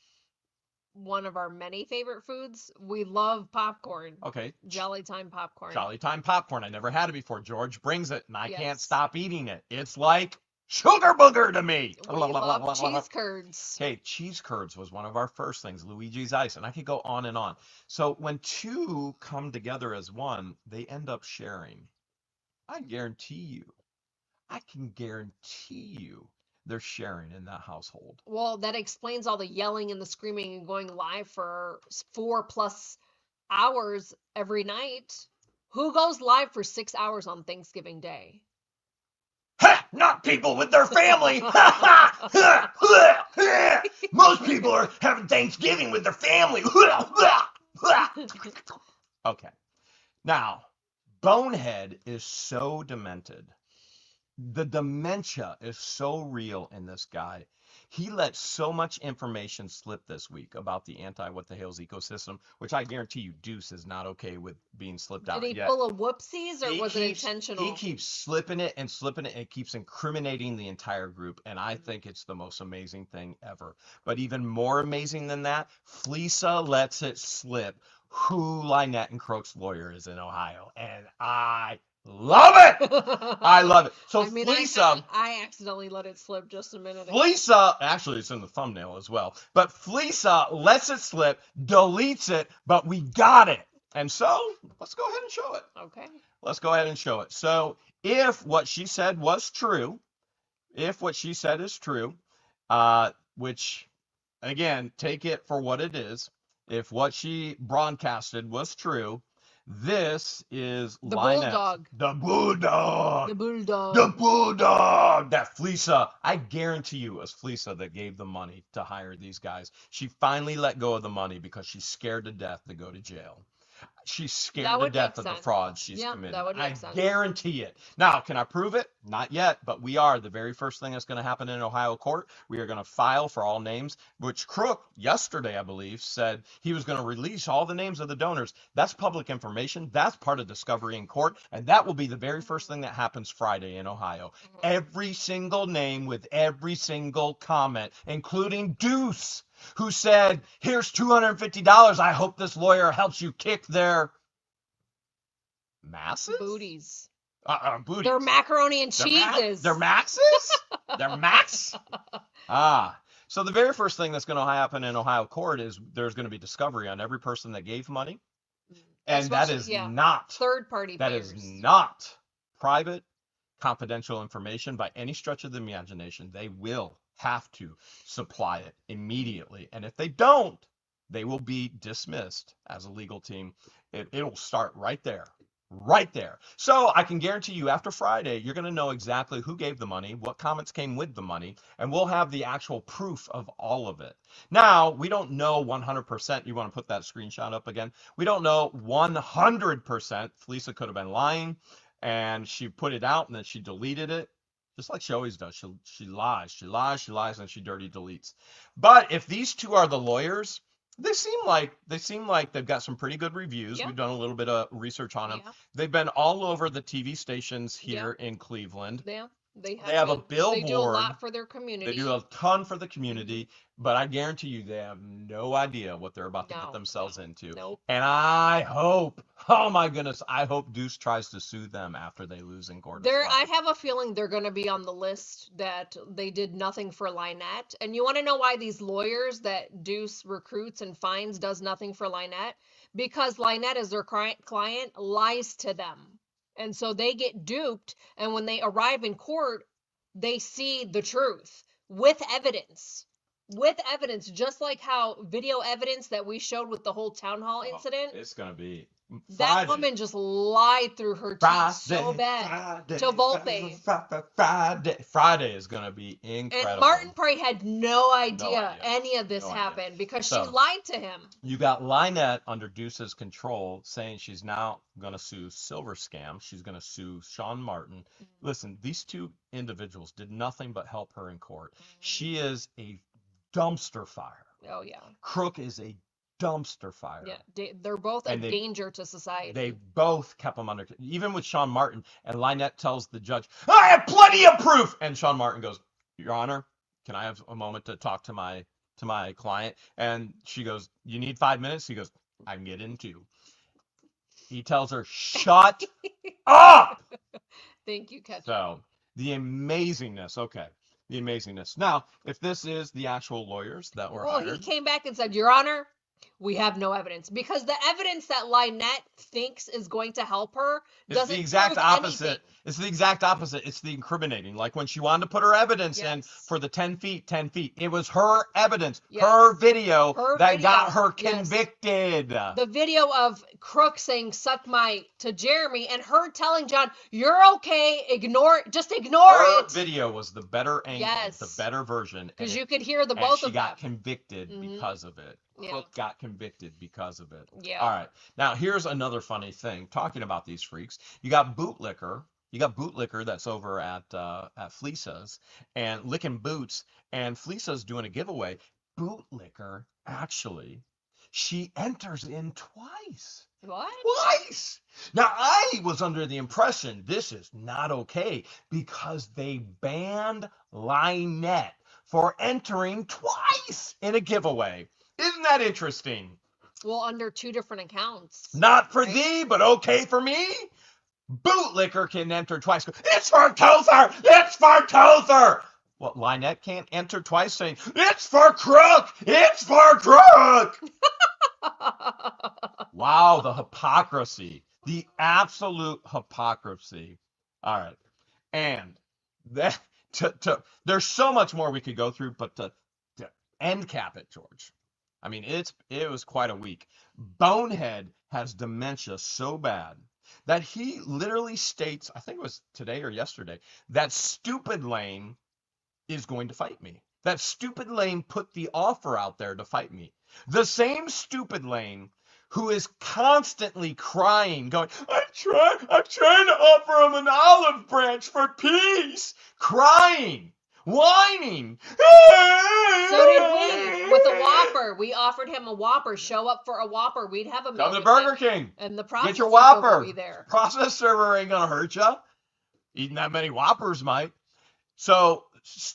One of our many favorite foods. We love popcorn. Okay. Jolly Time popcorn. Jolly Time popcorn. I never had it before. George brings it and I can't stop eating it. It's like sugar booger to me. We love cheese curds. Okay, cheese curds was one of our first things. Luigi's Ice, and I could go on and on. So when two come together as one, they end up sharing. I can guarantee you they're sharing in that household. Well, that explains all the yelling and the screaming and going live for 4+ hours every night. Who goes live for 6 hours on Thanksgiving Day? Ha! not people with their family. Most people are having Thanksgiving with their family. Okay. Now, Bonehead is so demented. The dementia is so real in this guy. He let so much information slip this week about the what the Hale's ecosystem, which I guarantee you Deuce is not okay with being slipped out Did he yet. pull a whoopsies or was it He intentional? keeps slipping it and slipping it and it keeps incriminating the entire group. And I think it's the most amazing thing ever. But even more amazing than that, Fleesa lets it slip who Lynette and Croak's lawyer is in Ohio. And I love it. I love it. So I mean, Fleesa, I accidentally let it slip just a minute ago. Fleesa, actually it's in the thumbnail as well, but Fleesa lets it slip, deletes it, but we got it. And so let's go ahead and show it. Okay. Let's go ahead and show it. So if what she said was true, if what she said is true, which again, take it for what it is. If what she broadcasted was true, this is The Lynette. bulldog. The bulldog. The bulldog. The bulldog. That Fleesa. I guarantee you it was Fleesa that gave the money to hire these guys. She finally let go of the money because she's scared to death to go to jail. She's scared to death of the fraud she's committed. That would make sense. I guarantee it. Now, can I prove it? Not yet, but we are. The very first thing that's going to happen in Ohio court, we are going to file for all names, which Crook, yesterday, I believe, said he was going to release all the names of the donors. That's public information. That's part of discovery in court, and that will be the very first thing that happens Friday in Ohio. Every single name with every single comment, including Deuce, who said, here's $250. I hope this lawyer helps you kick their masses? Booties. Booties. They're macaroni and cheeses. They're maxes? They're max? So the very first thing that's going to happen in Ohio court is there's going to be discovery on every person that gave money. And that is not third-party That players. is not private, confidential information by any stretch of the imagination. They will have to supply it immediately. And if they don't, they will be dismissed as a legal team. It'll start right there. Right there. So I can guarantee you after Friday, you're going to know exactly who gave the money, what comments came with the money, and we'll have the actual proof of all of it. Now, we don't know 100%. You want to put that screenshot up again? We don't know 100%. Fleesa could have been lying, and she put it out, and then she deleted it. Just like she always does. She lies, and she dirty deletes. But if these two are the lawyers, they seem like they've got some pretty good reviews. Yeah. We've done a little bit of research on them. Yeah. They've been all over the TV stations here in Cleveland. Yeah. They have a billboard. They do a lot for their community. They do a ton for the community, but I guarantee you they have no idea what they're about to get themselves into. Nope. And I hope, oh my goodness, I hope Deuce tries to sue them after they lose in court. I have a feeling they're going to be on the list that they did nothing for Lynette. And you want to know why these lawyers that Deuce recruits and finds does nothing for Lynette? Because Lynette, as their client, lies to them. And so they get duped, and when they arrive in court, they see the truth with evidence. With evidence, just like how video evidence that we showed with the whole town hall incident. It's going to be That woman just lied through her teeth so bad to Volpe. Friday is going to be incredible. And Martin probably had no idea any of this happened because she lied to him. You got Lynette under Deuce's control saying she's now going to sue Silver Scam. She's going to sue Sean Martin. Mm-hmm. Listen, these two individuals did nothing but help her in court. Mm-hmm. She is a dumpster fire. Oh, yeah. Crook is a dumpster fire. Yeah, they're both a danger to society. They both kept them under, even with Sean Martin. And Lynette tells the judge, I have plenty of proof. And Sean Martin goes, Your Honor, can I have a moment to talk to my client? And she goes, you need 5 minutes? He goes, I can get in 2. He tells her, shut up. Thank you, Ketchup. So the amazingness. Okay. The amazingness. Now, if this is the actual lawyers that were hired. He came back and said, Your Honor, We have no evidence because the evidence that Lynette thinks is going to help her It's doesn't the exact prove opposite. anything. It's the exact opposite. It's the incriminating. Like when she wanted to put her evidence in Yes. for the 10 feet, 10 feet. It was her evidence, Yes. her video Her that got video, her yes. convicted. The video of Crook saying "suck my" to Jeremy and her telling John, "You're okay. Just ignore Her it." video was the better angle, Yes. the better version. Because and you could hear the and both she of got them. convicted Mhm. because of it. Yeah. Crook got convicted because of it. Yeah. All right. Now here's another funny thing. Talking about these freaks, you got Bootlicker. You got Bootlicker that's over at Fleeca's and licking boots, and Fleeca's doing a giveaway. Bootlicker actually, she enters in twice. What? Twice. Now I was under the impression this is not okay because they banned Lynette for entering twice in a giveaway. Isn't that interesting? Well, under 2 different accounts. Not for right? thee, but okay for me? Bootlicker can enter twice. It's for Tother! It's for Tother! Well, Lynette can't enter twice saying, it's for Crook! It's for Crook! Wow, the hypocrisy. The absolute hypocrisy. All right. And that there's so much more we could go through, but to end cap it, George. I mean, it was quite a week. Bonehead has dementia so bad that he literally states, I think it was today or yesterday, that Stupid Lane is going to fight me. That Stupid Lane put the offer out there to fight me. The same Stupid Lane who is constantly crying, going, I'm trying to offer him an olive branch for peace, crying, whining. So did we with a Whopper. We offered him a Whopper. Show up for a Whopper. We'd have a meal. Come to Burger King. And the process Get your server Whopper. would be there. Process server ain't gonna hurt you. Eating that many Whoppers might. So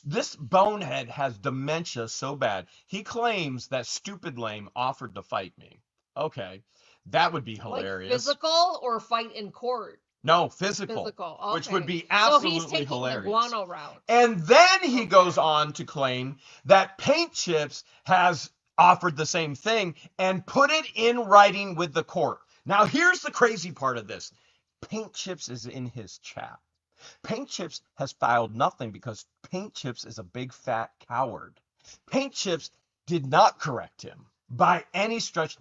this bonehead has dementia so bad. He claims that Stupid Lame offered to fight me. Okay, that would be hilarious. Like physical or fight in court? No, physical. Physical. Okay. Which would be absolutely so he's taking hilarious. The guano route. And then he goes on to claim that Paint Chips has offered the same thing and put it in writing with the court. Now, here's the crazy part of this. Paint Chips is in his chat. Paint Chips has filed nothing because Paint Chips is a big fat coward. Paint Chips did not correct him by any stretch.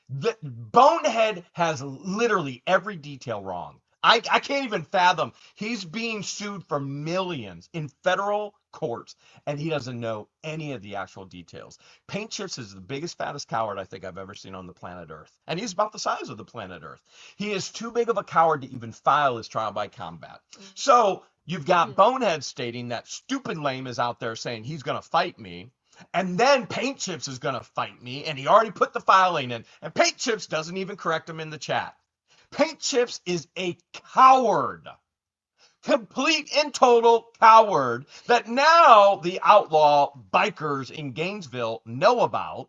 The Bonehead has literally every detail wrong. I can't even fathom. He's being sued for millions in federal courts, and he doesn't know any of the actual details. Paint Chips is the biggest, fattest coward I think I've ever seen on the planet Earth. And he's about the size of the planet Earth. He is too big of a coward to even file his trial by combat. So you've got Bonehead stating that Stupid Lame is out there saying he's going to fight me. And then Paint Chips is going to fight me, and he already put the filing in. And Paint Chips doesn't even correct him in the chat. Paint Chips is a coward. Complete and total coward that now the outlaw bikers in Gainesville know about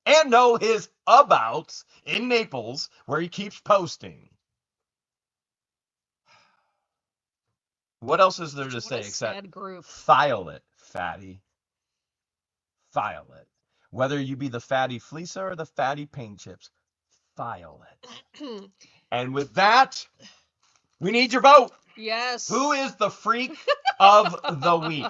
and know his abouts in Naples where he keeps posting. What else is there to say except file it, fatty? File it. Whether you be the fatty Fleeca or the fatty Paint Chips, file it. And with that, we need your vote. Yes. Who is the freak of the week?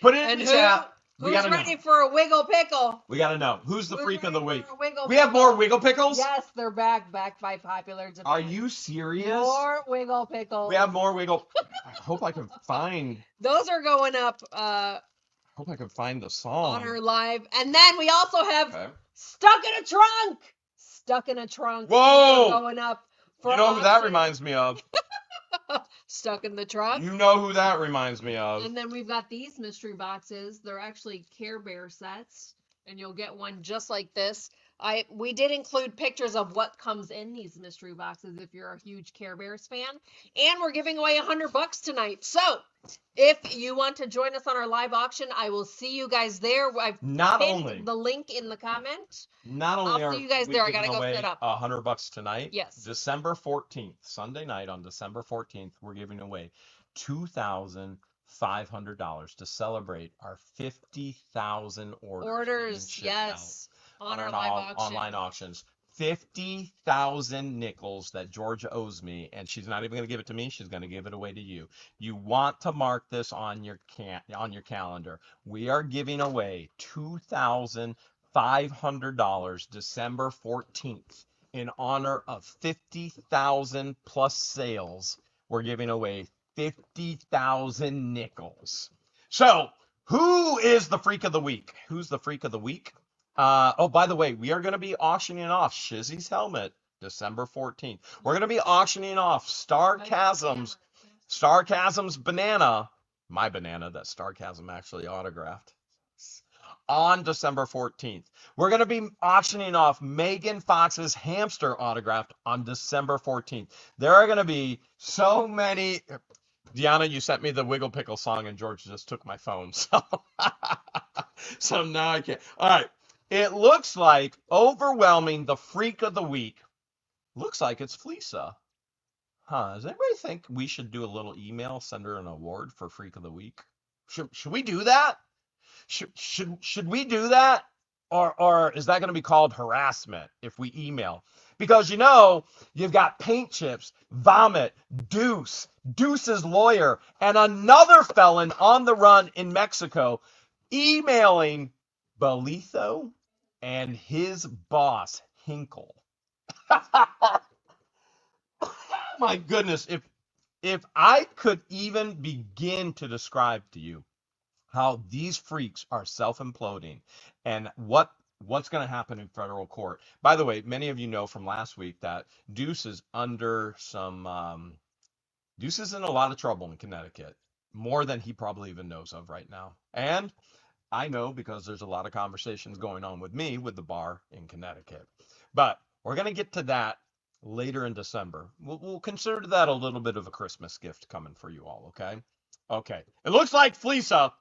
Put it in the chat. Who's ready for a wiggle pickle? We gotta know. Who's the freak of the week? We have more wiggle pickles? Yes, they're back by popular demand. Are you serious? More wiggle pickles. We have more wiggle. I hope I can find. Those are going up. Hope I can find the song. On our live. And then we also have Stuck in a Trunk. Stuck in a Trunk. Whoa! Going up. You know who that reminds me of? Stuck in the Trunk. You know who that reminds me of. And then we've got these mystery boxes. They're actually Care Bear sets. And you'll get one just like this. We did include pictures of what comes in these mystery boxes if you're a huge Care Bears fan. And we're giving away $100 tonight. So if you want to join us on our live auction, I will see you guys there. I've pinned the link in the comment. Not only I'll see you guys there. I gotta go set up. $100 tonight. Yes. December 14th, Sunday night on December 14th, we're giving away 2,000 $500 to celebrate our 50,000 orders being Orders, shipped out yes. on On our our live auction. online auctions. 50,000 nickels that Georgia owes me, and she's not even going to give it to me. She's going to give it away to you. You want to mark this on your calendar. We are giving away $2,500 December 14th in honor of 50,000 plus sales. We're giving away 50,000 nickels. So, who is the freak of the week? Who's the freak of the week? Oh, by the way, we are going to be auctioning off Shizzy's helmet December 14th. We're going to be auctioning off Starchasm's banana, my banana that Starchasm actually autographed, on December 14th. We're going to be auctioning off Megan Fox's hamster autographed on December 14th. There are going to be so many. Deanna, you sent me the Wiggle Pickle song, and George just took my phone. So now I can't. All right. It looks like overwhelming the freak of the week. Looks like it's Fleesa. Huh? Does anybody think we should do a little email, send her an award for freak of the week? Should we do that? Should we do that? Or is that going to be called harassment if we email? Because you've got Paint Chips, Vomit, Deuce's lawyer, and another felon on the run in Mexico emailing Belitho and his boss, Hinkle. My goodness, if I could even begin to describe to you how these freaks are self-imploding and what's going to happen in federal court. By the way, many of you know from last week that Deuce is under some Deuce is in a lot of trouble in Connecticut, more than he probably even knows of right now. And I know because there's a lot of conversations going on with me with the bar in Connecticut. But we're going to get to that later in December. We'll consider that a little bit of a Christmas gift coming for you all, okay? Okay. It looks like Fleesa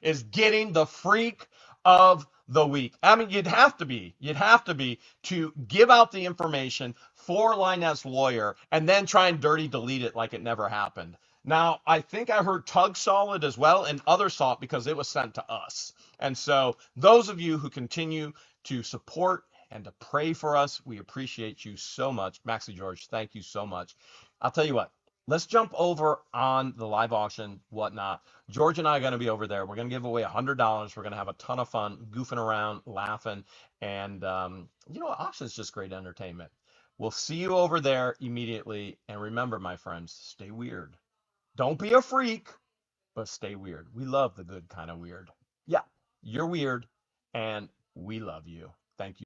is getting the freak of the week. I mean, you'd have to be to give out the information for Lynette's lawyer and then try and dirty delete it like it never happened. Now, I think I heard Tug saw it as well, and others saw it because it was sent to us. And so those of you who continue to support and to pray for us, we appreciate you so much. Maxie George, thank you so much. I'll tell you what, let's jump over on the live auction, whatnot. George and I are going to be over there. We're going to give away $100. We're going to have a ton of fun, goofing around, laughing, and auction's just great entertainment. We'll see you over there immediately. And remember, my friends, stay weird. Don't be a freak, but stay weird. We love the good kind of weird. Yeah, you're weird, and we love you. Thank you.